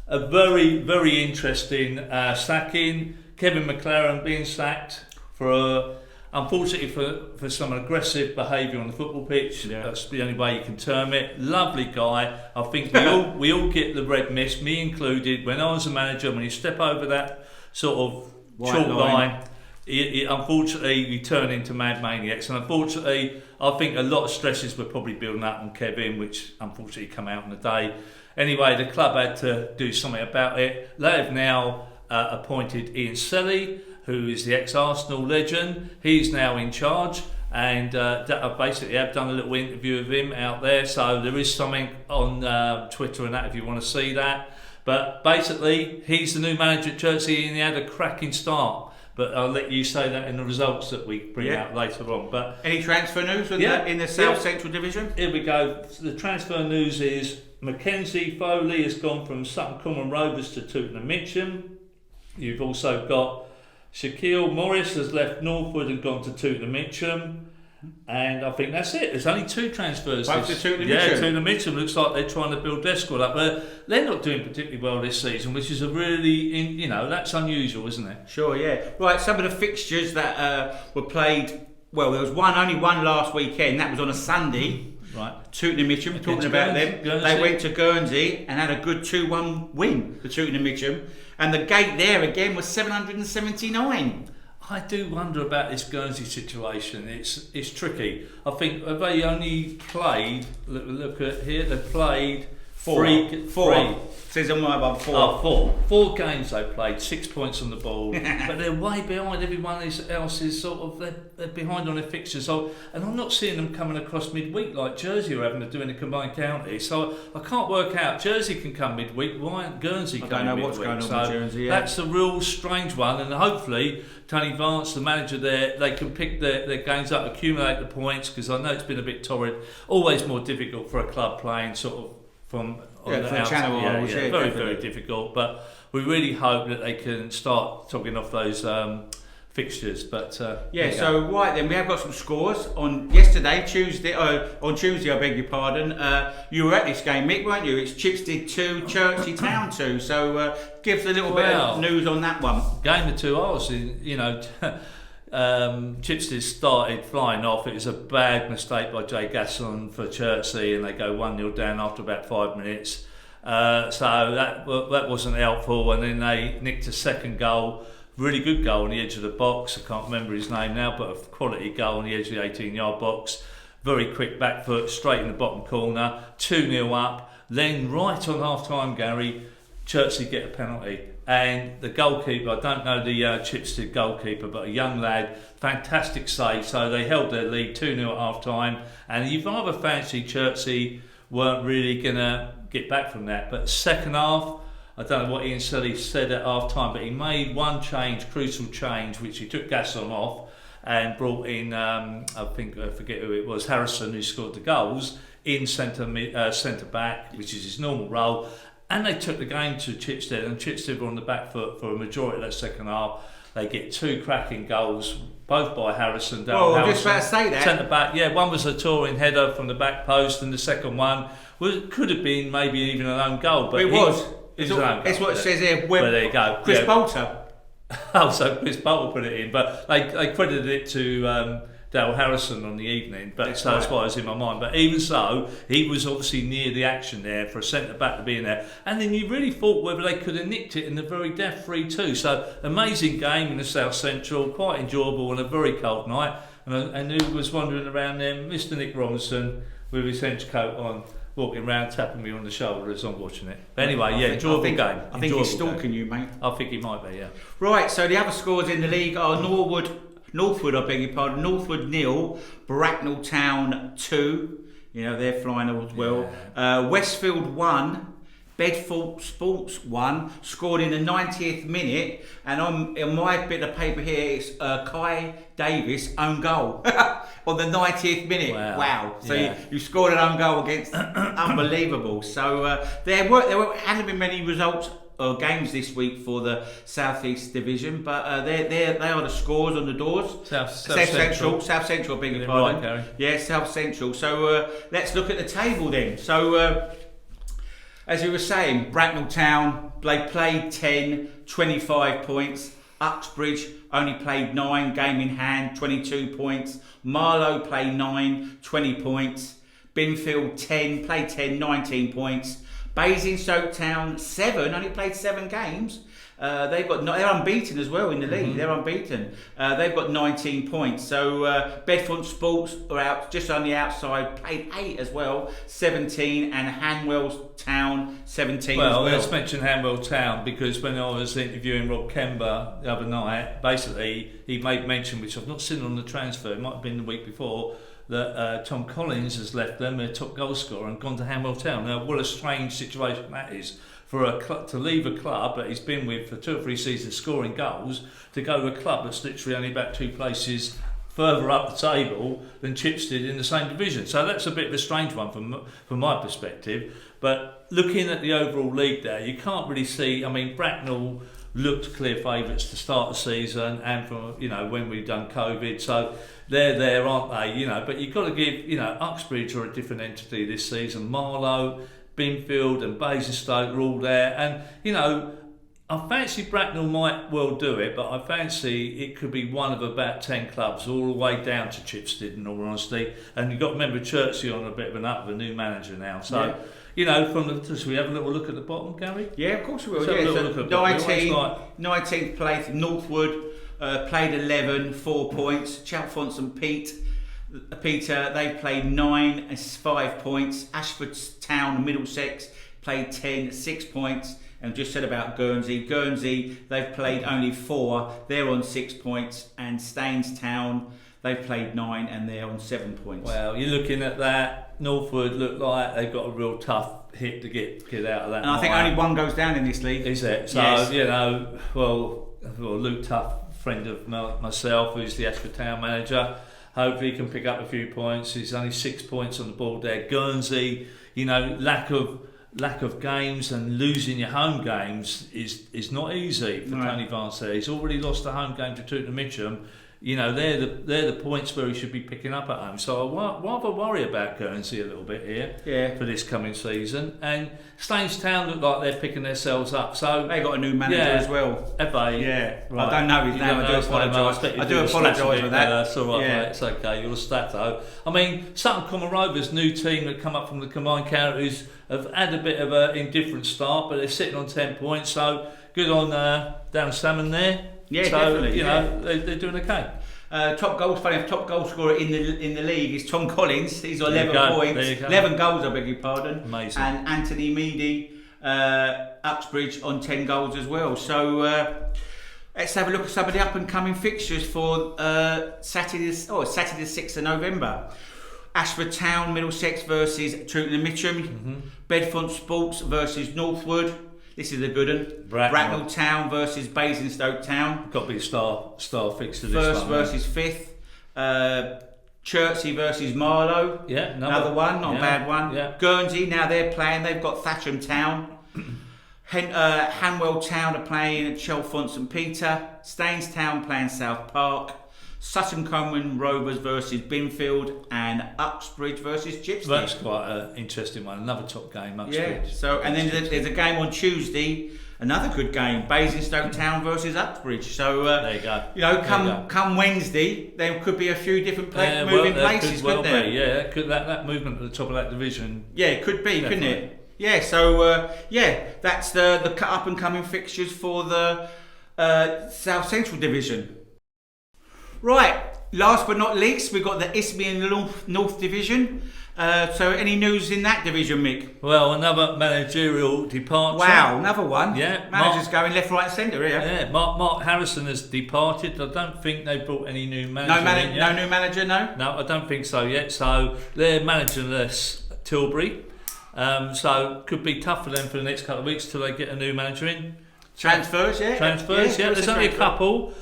A very, very interesting sacking. Kevin McLaren being sacked for, unfortunately, for some aggressive behaviour on the football pitch. Yeah. That's the only way you can term it. Lovely guy. I think we all get the red mist, me included. When I was a manager, when you step over that sort of chalk line, unfortunately, we turn into mad maniacs, and unfortunately, I think a lot of stresses were probably building up on Kevin, which unfortunately come out on the day. Anyway, the club had to do something about it. They have now appointed Ian Selly, who is the ex-Arsenal legend. He's now in charge, and I basically have done a little interview of him out there, so there is something on Twitter and that if you want to see that. But basically, he's the new manager at Chelsea, and he had a cracking start. But I'll let you say that in the results that we bring out later on. But any transfer news in the South Central Division? Here we go. The transfer news is Mackenzie Foley has gone from Sutton Common Rovers to Tooting and Mitcham. You've also got Shaquille Morris has left Northwood and gone to Tooting and Mitcham. And I think that's it. There's only two transfers. Both to Tooting and Mitcham. Yeah, Tooting and Mitcham looks like they're trying to build their squad up. But they're not doing particularly well this season, which is a really, that's unusual, isn't it? Sure, yeah. Right, some of the fixtures that were played, well, there was only one last weekend. That was on a Sunday. Right. Tooting and Mitcham, talking about them. They went to Guernsey and had a good 2-1 win for Tooting and Mitcham. And the gate there again was 779. I do wonder about this Guernsey situation. It's tricky. I think they only played. Look at here. They played four. Says on my above 4. Oh, 4. 4 games they played. 6 points on the board, but they're way behind everyone else. Is sort of they're behind on their fixtures. So, and I'm not seeing them coming across midweek like Jersey are having to do in the combined county. So I can't work out. Jersey can come midweek. Why aren't Guernsey coming midweek? I don't know what's going on with Jersey. Yeah. That's a real strange one, and hopefully Tony Vance, the manager there, they can pick their games up, accumulate the points, because I know it's been a bit torrid. Always more difficult for a club playing sort of from on the for outside. Channel Isles, Very, definitely. very difficult. But we really hope that they can start talking off those fixtures. But so right then, we have got some scores on Tuesday, I beg your pardon. You were at this game, Mick, weren't you? It's Chipstead 2, Chertsey Town 2. So give us a little bit of news on that one. Game of 2 hours, Chipstead started flying off. It was a bad mistake by Jay Gasson for Chertsey, and they go 1-0 down after about 5 minutes. So that wasn't helpful, and then they nicked a second goal. Really good goal on the edge of the box. I can't remember his name now, but a quality goal on the edge of the 18-yard box. Very quick back foot, straight in the bottom corner. 2-0 up. Then right on half-time, Gary, Chertsey get a penalty. And the goalkeeper, I don't know the Chipstead goalkeeper, but a young lad, fantastic save. So they held their lead 2-0 at half-time. And you've either fancied Chertsey weren't really going to get back from that. But second half, I don't know what Ian Selly said at half-time, but he made one change, crucial change, which he took Gasson off and brought in, I forget who it was, Harrison, who scored the goals, in centre back, which is his normal role. And they took the game to Chipstead, and Chipstead were on the back foot for a majority of that second half. They get 2 cracking goals, both by Harrison. Well, I was just about to say that. Centre back, one was a touring header from the back post, and the second one could have been maybe even an own goal. But it was. It's what it says here. But there you go. Chris Bolter. Oh, so Chris Bolter put it in, but they credited it to Dale Harrison on the evening. But that's why it was in my mind. But even so, he was obviously near the action there for a centre back to be in there. And then you really thought whether they could have nicked it in the very death 3-2. So amazing game in the South Central, quite enjoyable on a very cold night. And who was wandering around there? Mr. Nick Robinson with his hench coat on, walking around tapping me on the shoulder as I'm watching it. But anyway, enjoyable game. I think he's stalking you, mate. I think he might be, yeah. Right, so the other scores in the league are Northwood, I beg your pardon, Northwood 0, Bracknell Town 2. They're flying as well. Yeah. Westfield 1, Bedford Sports 1, scored in the 90th minute. And on my bit of paper here, it's Kai Davis own goal on the 90th minute. Wow. So you scored an own goal against unbelievable. So there hasn't been many results or games this week for the South East Division, but they are the scores on the doors. South Central, beg your pardon. Right, yeah, South Central. So let's look at the table then. So as we were saying, Bracknell Town, they played 10, 25 points. Uxbridge only played 9, game in hand, 22 points. Marlow played 9, 20 points. Binfield 10, played 10, 19 points. Basingstoke Town 7, only played 7 games. They're unbeaten as well in the league. Mm-hmm. They're unbeaten. They've got 19 points. So Bedford Sports are out just on the outside, played 8 as well, 17, and Hanwell Town 17 as well. Let's mention Hanwell Town, because when I was interviewing Rob Kember the other night, basically he made mention, which I've not seen on the transfer, it might have been the week before, that Tom Collins has left them, their top goal scorer, and gone to Hanwell Town. Now, what a strange situation that is for a club to leave a club that he's been with for 2 or 3 seasons scoring goals, to go to a club that's literally only about 2 places further up the table than Chipstead in the same division. So that's a bit of a strange one from my perspective. But looking at the overall league there, you can't really see, Bracknell looked clear favourites to start the season, and from when we've done COVID, so they're there, aren't they? But you've got to give Uxbridge are a different entity this season. Marlow, Binfield, and Basingstoke are all there, and I fancy Bracknell might well do it, but I fancy it could be one of about 10 clubs all the way down to Chipstead, in all honesty. And you've got to remember Chertsey on a bit of an up with a new manager now, so. Yeah. Should we have a little look at the bottom, Gary? Yeah, of course we will. Yeah, so 19th place, Northwood played 11, 4 points. Chalfont and Peter, they played 9, 5 points. Ashford Town, Middlesex played 10, 6 points. And just said about Guernsey. Guernsey, they've played only 4, they're on 6 points. And Staines Town, they've played 9 and they're on 7 points. Well, you're looking at that. Northwood look like they've got a real tough hit to get out of that. And I think only one goes down in this league. Is it? So, yes. Luke Tough, friend of myself, who's the Ashford Town manager, hopefully he can pick up a few points. He's only 6 points on the board there. Guernsey, lack of lack of games and losing your home games is not easy for Tony Vance there. He's already lost a home game to Tooting Mitcham. You know, they're the points where he should be picking up at home. So I rather worry about Guernsey a little bit here for this coming season. And Staines Town look like they're picking themselves up. So they got a new manager as well. Have they? Yeah. Right. I don't know his name. I do apologise. I do apologise for that. That's all right, mate. It's okay. You're a stat though. I mean, Sutton Common Rovers, new team that come up from the combined counties, have had a bit of an indifferent start, but they're sitting on 10 points. So good on down Salmon there. Yeah, so, definitely. You know, they're doing okay. Top goal scorer in the league is Tom Collins. He's got 11 points, 11 goals. I beg your pardon. Amazing. And Anthony Meady, Uxbridge on 10 goals as well. So let's have a look at some of the up and coming fixtures for Saturday the 6th of November. Ashford Town, Middlesex versus Tooting and Mitcham. Bedfont Sports versus Northwood. This is a good one. Bracknell Town versus Basingstoke Town. Got to be a star fixture this First versus fifth. Chertsey versus Marlow. Yeah, another one, not a bad one. Yeah. Guernsey, now they're playing. They've got Thatcham Town. Hanwell Town are playing Chalfont St Peter. Staines Town playing South Park. Sutton Common Rovers versus Binfield, and Uxbridge versus Chipstead. That's quite an interesting one. Another top game, Uxbridge. Yeah. So, and then there's a game on Tuesday. Another good game, Basingstoke Town versus Uxbridge. So there you go. You know, come Wednesday, there could be a few different moving places, couldn't there? Yeah, that movement at the top of that division. Yeah, it could be, couldn't it? Yeah. So that's the up and coming fixtures for the South Central Division. Right, last but not least, we've got the Isthmian North Division. So any news in that division, Mick? Well, another managerial departure. Wow, another one. Yeah. Managers going left, right and centre here. Yeah, Mark Harrison has departed. I don't think they brought any new manager in yet. No new manager, no? No, I don't think so yet. So they're managerless Tilbury. So could be tough for them for the next couple of weeks till they get a new manager in. Transfers, yeah. There's only a couple.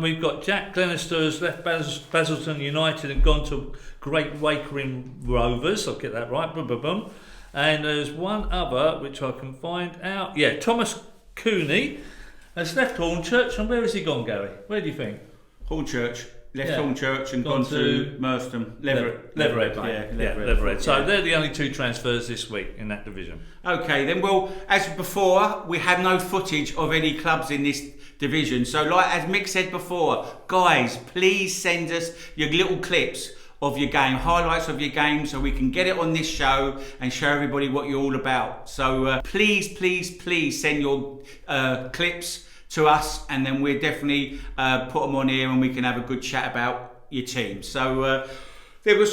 We've got Jack Glenister has left Basildon United and gone to Great Wakering Rovers. I'll get that right. Boom, boom, boom. And there's one other which I can find out. Yeah, Thomas Cooney has left Hornchurch. And where has he gone, Gary? Where do you think? Hornchurch. Left Hornchurch and gone to Merstham. Leverhead. Leverhead. So they're the only two transfers this week in that division. Okay, then, well, as before, we have no footage of any clubs in this division. So, like as Mick said before, guys, please send us your little clips of your game, highlights of your game, so we can get it on this show and show everybody what you're all about. So please send your clips to us, and then we'll definitely put them on here and we can have a good chat about your team. So there were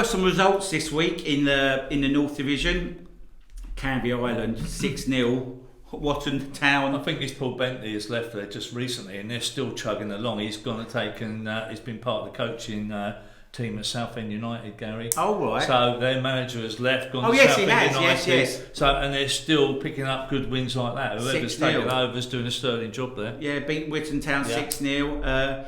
some results this week in the North Division. Canby Island 6-0. Watton Town. I think it's Paul Bentley has left there just recently, and they're still chugging along. He's gone to take and he's been part of the coaching team at Southend United, Gary. Oh right. So their manager has left, gone to yes, Southend he has. United. Yes. So and they're still picking up good wins like that. Whoever's 6-0. taken over is doing a sterling job there. Yeah, beat Whitton Town 6-0.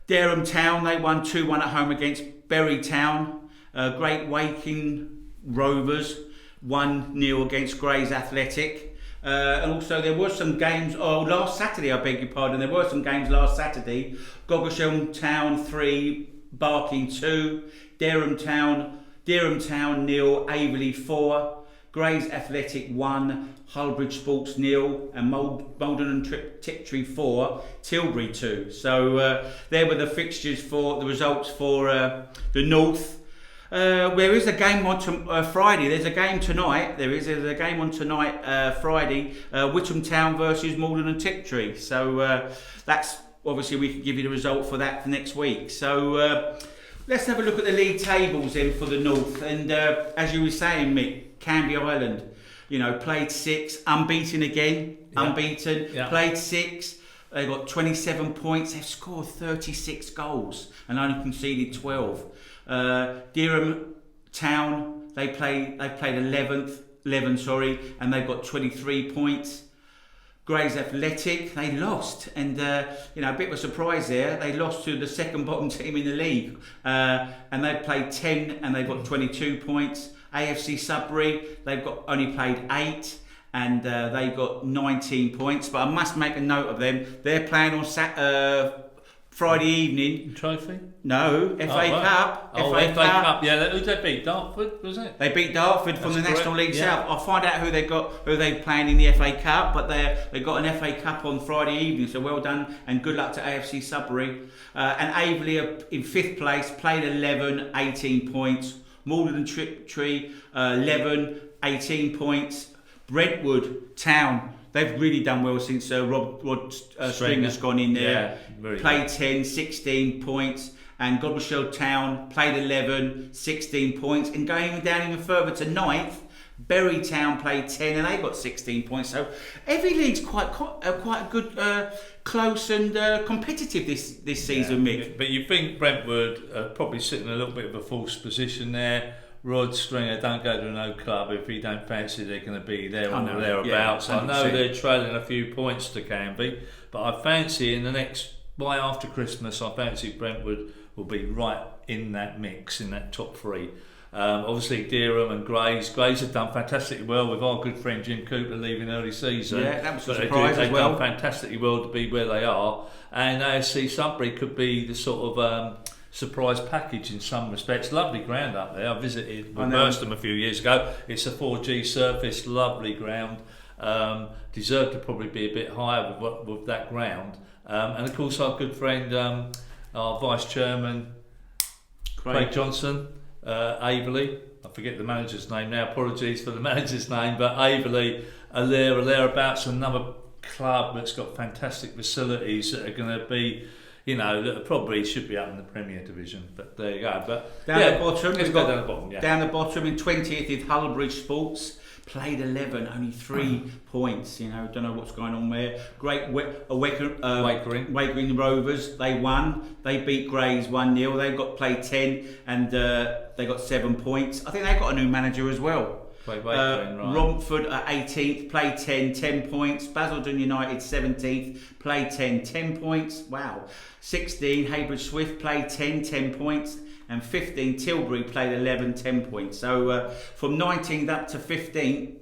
Dereham Town, they won 2-1 at home against Bury Town. Great Waking Rovers 1-0 against Grays Athletic. And also there were some games last Saturday, I beg your pardon, there were some games last Saturday. Gogglesham Town 3, Barking 2, Dereham Town 0, Averley 4, Grays Athletic 1, Hullbridge Sports 0, and Malden and Tiptree 4, Tilbury 2. So there were the fixtures for the results for the North. There is a game on Friday. There's a game tonight. There's a game on tonight, Friday. Witham Town versus Malden and Tiptree. So that's obviously we can give you the result for that for next week. So let's have a look at the league tables then for the North. And as you were saying, Mick, Canby Island, played 6, unbeaten again, played 6. They got 27 points. They've scored 36 goals and only conceded 12. Dereham Town, they played 11, and they've got 23 points. Grays Athletic, they lost, and a bit of a surprise there. They lost to the second bottom team in the league, and they played 10, and they've got 22 points. AFC Sudbury, they've got only played 8 and they got 19 points. But I must make a note of them. They're playing on Friday evening. Trophy? No, FA Cup. FA Cup. Yeah, who they beat? Dartford, was it? They beat Dartford from the National League yeah. South. I'll find out who they're playing in the FA Cup, but they got an FA Cup on Friday evening, so well done and good luck to AFC Sudbury. And Averley are in 5th place, played 11, 18 points. Malden Tree, 11, 18 points. Brentwood Town, they've really done well since Rod Stringer's gone in there. Yeah, played 10, 16 points. And Godbrashell Town played 11, 16 points. And going down even further to 9th, Bury Town played 10 and they got 16 points. So every league's quite a good, close and competitive this season, Mick. But you think Brentwood are probably sitting in a little bit of a false position there. Rod Stringer don't go to no club if he don't fancy they're going to be there or thereabouts. Yeah, I know they're trailing a few points to Canby, but I fancy in the next, by after Christmas, I fancy Brentwood will be right in that mix, in that top 3. Obviously Dereham and Grays have done fantastically well with our good friend Jim Cooper leaving early season. Yeah, that was a surprise as well. They've done fantastically well to be where they are, and ASC Sudbury could be the sort of surprise package in some respects. Lovely ground up there. I visited with Merstham a few years ago. It's a 4G surface, lovely ground. Deserved to probably be a bit higher with that ground. And of course our good friend, our Vice Chairman, Craig Johnson, Averley. I forget the manager's name now. Apologies for the manager's name, but Averley are there or thereabouts. Another club that's got fantastic facilities that are going to be, that probably should be up in the Premier Division. But there you go. But down the bottom, down the bottom in 20th is Hullbridge Sports. Played 11, only 3 points. Don't know what's going on there. Great Wakering Rovers. They won. They beat Grays 1-0. They got played 10 and they got 7 points. I think they've got a new manager as well. Romford are 18th, played 10 points. Basildon United 17th, played 10 points. Wow. 16, Haybridge Swift played 10 points. And 15, Tilbury played 11, 10 points. So from 19th up to 15th,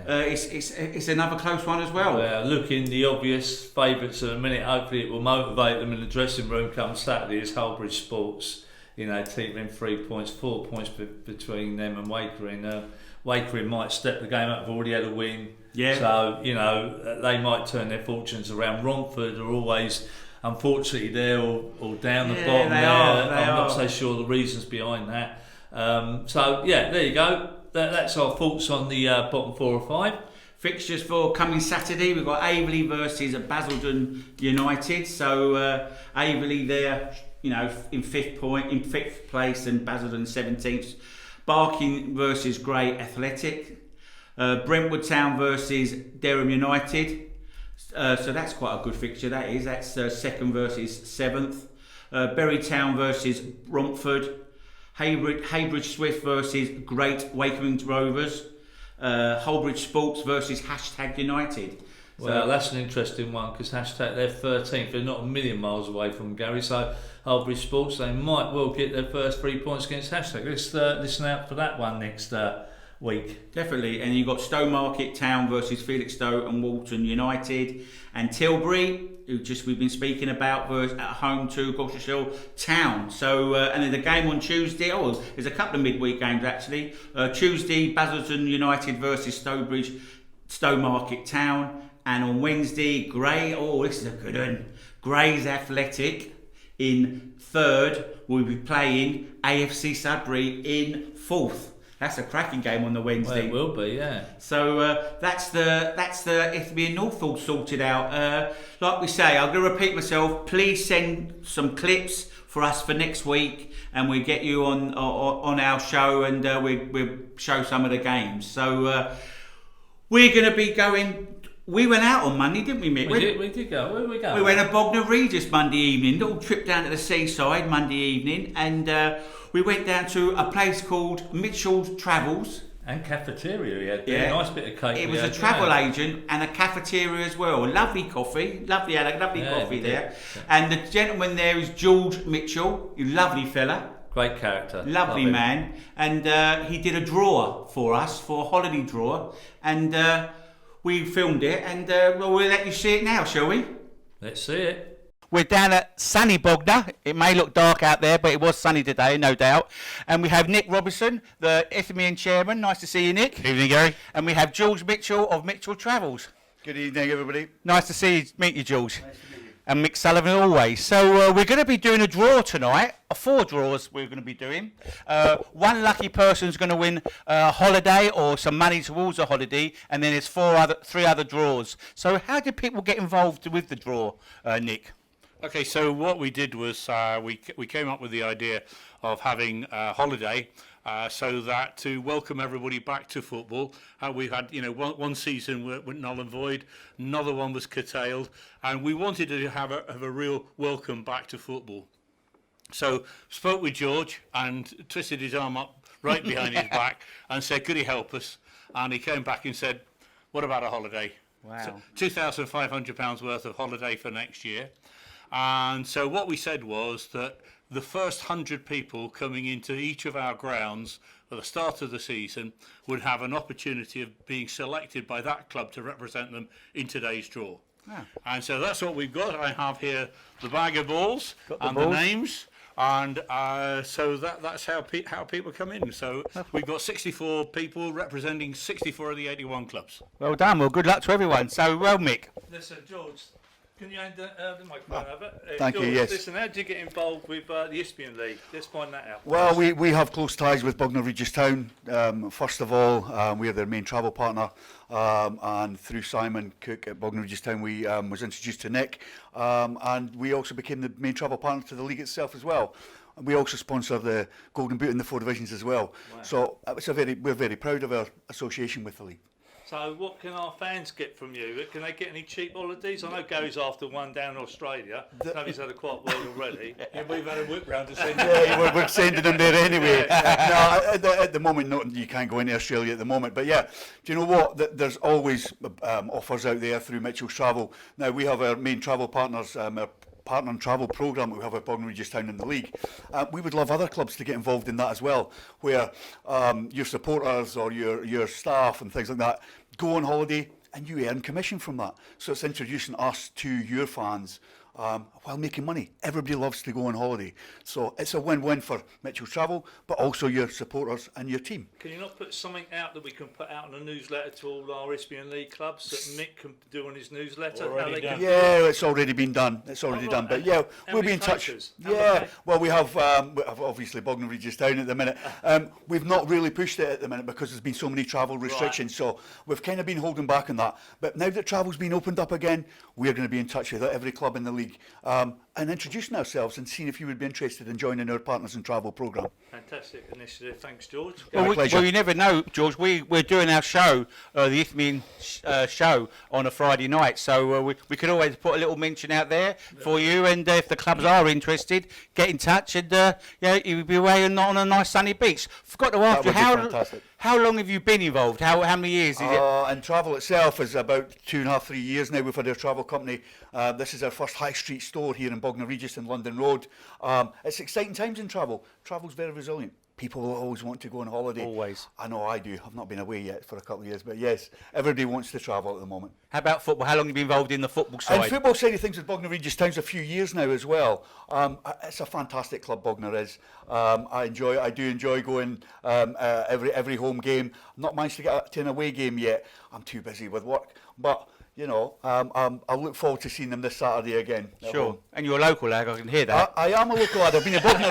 it's another close one as well. Looking the obvious favourites at the minute. Hopefully it will motivate them in the dressing room come Saturday is Hullbridge Sports. Team 3 points, 4 points between them and Wakering. Wakering might step the game up. Have already had a win. Yeah. So they might turn their fortunes around. Romford are always, unfortunately, they're all down the bottom there. I'm not so sure the reasons behind that. There you go. That's our thoughts on the bottom 4 or 5. Fixtures for coming Saturday, we've got Averley versus Basildon United. So Averley there, in 5th place, and Basildon 17th. Barking versus Grey Athletic. Brentwood Town versus Dereham United. So that's quite a good fixture, that is. That's 2nd versus 7th. Bury Town versus Romford. Haybridge Swift versus Great Wakering Rovers. Hullbridge Sports versus #United. Well, that's an interesting one because they're 13th. They're not a million miles away from Gary. So Hullbridge Sports, they might well get their first 3 points against #. Let's listen out for that one next week. Definitely. And you've got Stowmarket Town versus Felixstowe and Walton United. And Tilbury, who we've been speaking about, versus at home to Godbrashell Town. So, and there's a game on Tuesday. There's a couple of midweek games actually. Tuesday, Basildon United versus Stowmarket Town. And on Wednesday, this is a good one. Grays Athletic in 3rd will be playing AFC Sudbury in 4th. That's a cracking game on the Wednesday. Well, it will be, yeah. So that's the Isthmian North all sorted out. Like we say, I'm going to repeat myself. Please send some clips for us for next week, and we get you on our show, and we'll show some of the games. So we're going to be going. We went out on Monday, didn't we, Mick? We did go. Where did we go? We went to Bognor Regis Monday evening. Little trip down to the seaside Monday evening, and we went down to a place called Mitchell's Travels. And cafeteria, we had a nice bit of cake. It was a travel agent and a cafeteria as well. Lovely coffee. Had a lovely coffee there. Yeah. And the gentleman there is George Mitchell, a lovely fella. Great character. Lovely Love him. man. And he did a draw for us, for a holiday draw. And we filmed it. And well, we'll let you see it now, shall we? Let's see it. We're down at sunny Bognor. It may look dark out there, but it was sunny today, no doubt. And we have Nick Robinson, the Isthmian chairman. Nice to see you, Nick. Evening, Gary. And we have George Mitchell of Mitchell Travels. Good evening, everybody. Nice to meet you, George. Nice to meet you. And Mick Sullivan always. So we're going to be doing a draw tonight. 4 draws we're going to be doing. One lucky person's going to win a holiday or some money towards a holiday, and then there's 3 other draws. So how do people get involved with the draw, Nick? Okay, so what we did was we came up with the idea of having a holiday so that to welcome everybody back to football. We had, one season went null and void, another one was curtailed, and we wanted to have a real welcome back to football. So spoke with George and twisted his arm up right behind his back and said, could he help us? And he came back and said, what about a holiday? Wow. So £2,500 worth of holiday for next year. And so what we said was that the first 100 people coming into each of our grounds at the start of the season would have an opportunity of being selected by that club to represent them in today's draw. Ah. And so that's what we've got. I have here the bag of balls and balls. the names. And so that's how people come in. So we've got 64 people representing 64 of the 81 clubs. Well done. Well, good luck to everyone. So, well, Mick. Listen, George, can you hand the microphone over? Thank George, you, yes. Listen, how did you get involved with the Isthmian League? Let's find that out. Well, we have close ties with Bognor Regis Town. First of all, we are their main travel partner, and through Simon Cook at Bognor Regis Town, we was introduced to Nick, and we also became the main travel partner to the league itself as well. And we also sponsor the Golden Boot in the 4 divisions as well. Wow. So we're very proud of our association with the league. So what can our fans get from you? Can they get any cheap holidays? I know Gary's after one down in Australia. I know he's had a quite well already. Yeah, we've had a whip round to send Yeah, we're sending them there anyway. No, at the moment, no, you can't go into Australia at the moment. But yeah, do you know what? There's always offers out there through Mitchell's Travel. Now, we have our main travel partners, our partner and travel programme that we have at Bognor Regis Town in the league. We would love other clubs to get involved in that as well, where your supporters or your staff and things like that go on holiday and you earn commission from that. So it's introducing us to your fans while making money. Everybody loves to go on holiday. So it's a win-win for Mitchell Travel, but also your supporters and your team. Can you not put something out that we can put out in a newsletter to all our Isthmian League clubs that Mick can do on his newsletter? Already done. Yeah, it's already been done. It's already right. done. But yeah, How we'll many be in touch. papers? Yeah, well, we have obviously Bognor Regis Town at the minute. We've not really pushed it at the minute because there's been so many travel restrictions. So we've kind of been holding back on that. But now that travel's been opened up again, we're going to be in touch with every club in the league and introducing ourselves and seeing if you would be interested in joining our Partners in Travel programme. Fantastic initiative. Thanks, George. Well, you never know, George. We're doing our show, the Isthmian show, on a Friday night. So we could always put a little mention out there for you. And if the clubs are interested, get in touch. And you'll be away on a nice sunny beach. Forgot to ask you, how long have you been involved? How many years is it? And travel itself is about 2.5, 3 years now. We've had our travel company. This is our first high street store here in Bognor Regis in London Road. It's exciting times in travel. Travel's very resilient. People will always want to go on holiday. Always. I know I do. I've not been away yet for a couple of years, but yes, everybody wants to travel at the moment. How about football? How long have you been involved in the football And side? football side of things with Bognor Regis Town's a few years now as well. It's a fantastic club, Bognor is. I do enjoy going every home game. I've not managed to get to an away game yet. I'm too busy with work, but you know, I'll look forward to seeing them this Saturday again. Sure. And you're a local lad, I can hear that. I am a local lad. I've been in Bognor.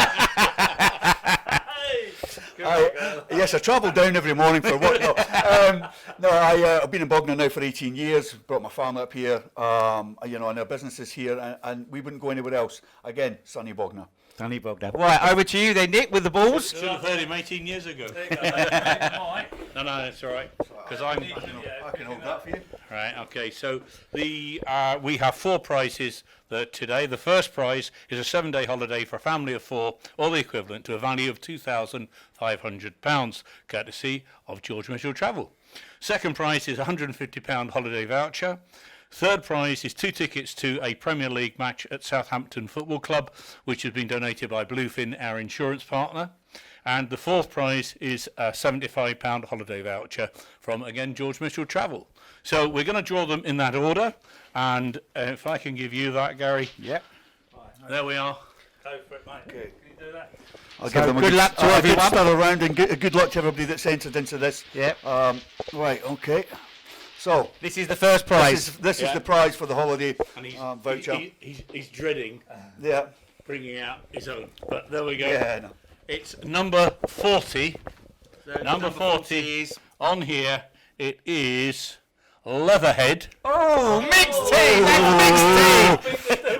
Yes, I travel down every morning for work. I've been in Bognor now for 18 years. Brought my family up here, and our business is here, and we wouldn't go anywhere else. Again, sunny Bognor. Sunny Bognor. Right, over to you then, Nick, with the balls. Should have heard him 18 years ago. There you go. Mike. No, that's all right. Because I can hold that for you. Right, okay, so we have 4 prizes today. The first prize is a 7-day holiday for a family of 4, or the equivalent to a value of £2,500, courtesy of George Mitchell Travel. Second prize is a £150 holiday voucher. Third prize is 2 tickets to a Premier League match at Southampton Football Club, which has been donated by Bluefin, our insurance partner. And the fourth prize is a £75 holiday voucher from, again, George Mitchell Travel. So we're going to draw them in that order. And if I can give you that, Gary. Yep. There we are. Go for it, mate. Okay. Can you do that? I'll give them good luck to a everyone. good start around, and good luck to everybody that's entered into this. Yep. Right, okay. So, This is the first prize. this is the prize for the holiday And he's, voucher. he's dreading Yeah. bringing out his own. But there we go. Yeah, no. It's number 40. So Number 40 is. on here. It is Leatherhead. Oh, mixed team! That's mixed team!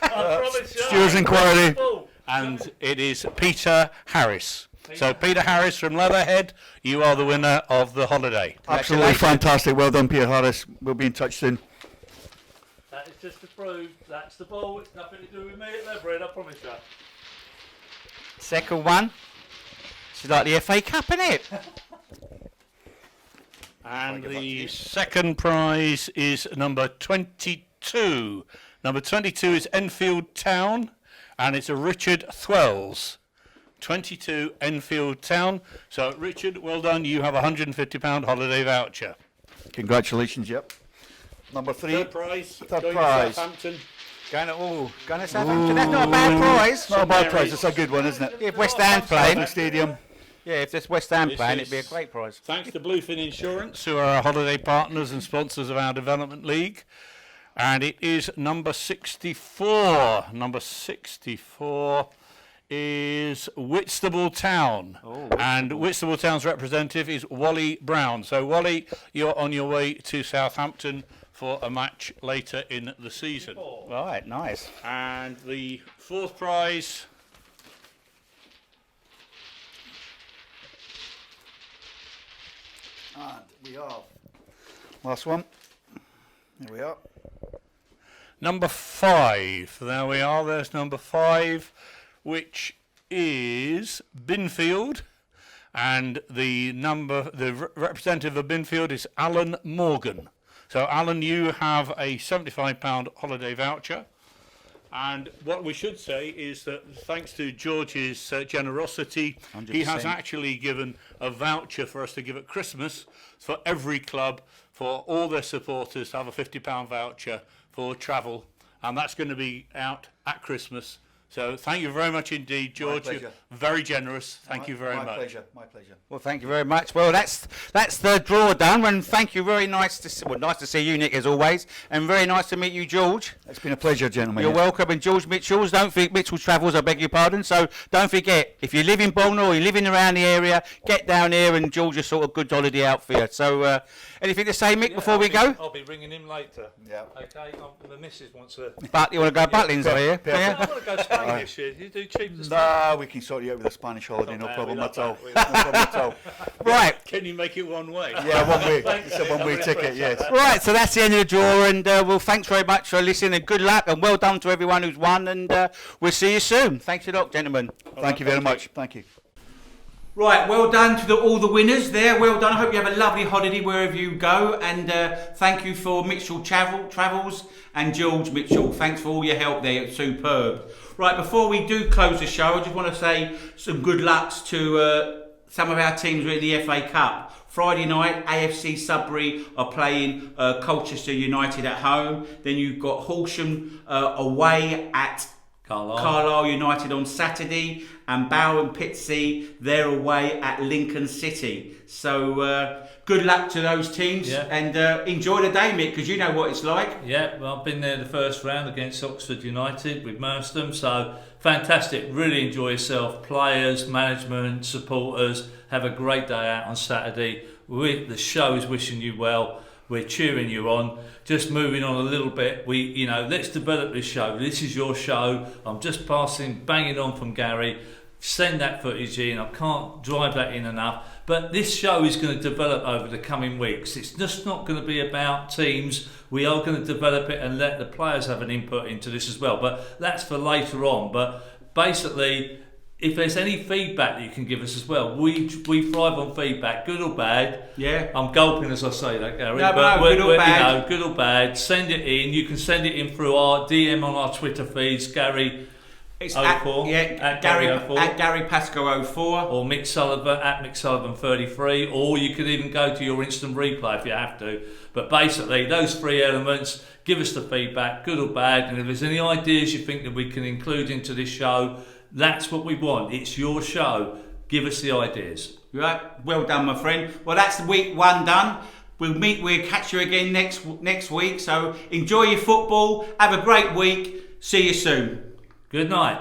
I promise you. Stewards' inquiry. And it is Peter Harris. So Peter Harris from Leatherhead, you are the winner of the holiday. Absolutely fantastic. Well done, Peter Harris. We'll be in touch soon. That is just to prove that's the ball. It's nothing to do with me at Leatherhead, I promise you. Second one. It's like the FA Cup, isn't it? And the second prize is number 22. Number 22 is Enfield Town, and it's a Richard Thwells. 22 Enfield Town. So Richard, well done. You have a £150 holiday voucher. Congratulations, yep. Number 3. Third prize. Third going prize. To Southampton. Going to Southampton. That's not a bad prize. Not a bad prize. It's a good one, isn't it? If West Ham playing. The stadium. Yeah, if there's West Ham This playing, is- it'd be a great prize. Thanks to Bluefin Insurance, who are our holiday partners and sponsors of our development league. And it is number 64. Number 64 is Whitstable Town. And Whitstable Town's representative is Wally Brown. So Wally, you're on your way to Southampton for a match later in the season. Right, nice. And the fourth prize And we have last one. There we are. number 5. There we are. There's number 5, which is Binfield, and the representative of Binfield is Alan Morgan. So, Alan, you have a £75 holiday voucher. And what we should say is that thanks to George's generosity, he has 100%. actually given a voucher for us to give at Christmas for every club, for all their supporters to have a £50 voucher for travel. And that's going to be out at Christmas. So thank you very much indeed, George. You're pleasure. very generous. Thank you very my much. Pleasure. My pleasure. Well, thank you very much. Well, that's the draw done, and thank you. Very nice to nice to see you, Nick, as always, and very nice to meet you, George. It's been a pleasure, gentlemen. You're welcome. And George Mitchell's, don't forget Mitchell Travels, I beg your pardon. So don't forget, if you live in Bognor or you're living around the area, get down here and George will sort a good holiday out for you. So anything to say, Mick, before we go? I'll be ringing him later. Yeah. Okay, the missus wants to. But you want to go Butlins, are you? Perfect. I want to go Spain this year. You do cheap to stay. Nah, we can sort you out with a Spanish holiday, no bad, problem we love at all. that, we No problem at all. Right. Can you make it one way? Yeah, one way. Thanks, It's a Nick. I one-way really ticket, appreciate yes. that. Right, so that's the end of the draw, and well, thanks very much for listening, and good luck, and well done to everyone who's won, and we'll see you soon. Thanks a lot, gentlemen. Thank you very much. Thank you. Right, well done to all the winners there. Well done. I hope you have a lovely holiday wherever you go. And thank you for Mitchell Travels and George Mitchell. Thanks for all your help there. It's superb. Right, before we do close the show, I just want to say some good lucks to some of our teams who are in the FA Cup. Friday night, AFC Sudbury are playing Colchester United at home. Then you've got Horsham away at Carlisle United on Saturday, and Bow and Pitsea, they're away at Lincoln City. So good luck to those teams, and enjoy the day, Mick, because you know what it's like. Yeah, well, I've been there the first round against Oxford United. We've immersed them, so fantastic. Really enjoy yourself. Players, management, supporters, have a great day out on Saturday. The show is wishing you well. We're cheering you on. Just moving on a little bit. Let's develop this show. This is your show. I'm just banging on from Gary. Send that footage in. I can't drive that in enough. But this show is going to develop over the coming weeks. It's just not going to be about teams. We are going to develop it and let the players have an input into this as well. But that's for later on. But basically, if there's any feedback that you can give us as well, we thrive on feedback, good or bad. Yeah. I'm gulping as I say that, Gary. No, but good or bad. You know, good or bad. Send it in. You can send it in through our DM on our Twitter feeds, Gary. It's 04, at Gary Pascoe 04 or Mick Sullivan at Mick Sullivan 33, or you could even go to your instant replay if you have to. But basically, those three elements, give us the feedback, good or bad, and if there's any ideas you think that we can include into this show, that's what we want. It's your show. Give us the ideas. Right, well done, my friend. Well, that's week 1 done. We'll catch you again next week. So enjoy your football. Have a great week. See you soon. Good night.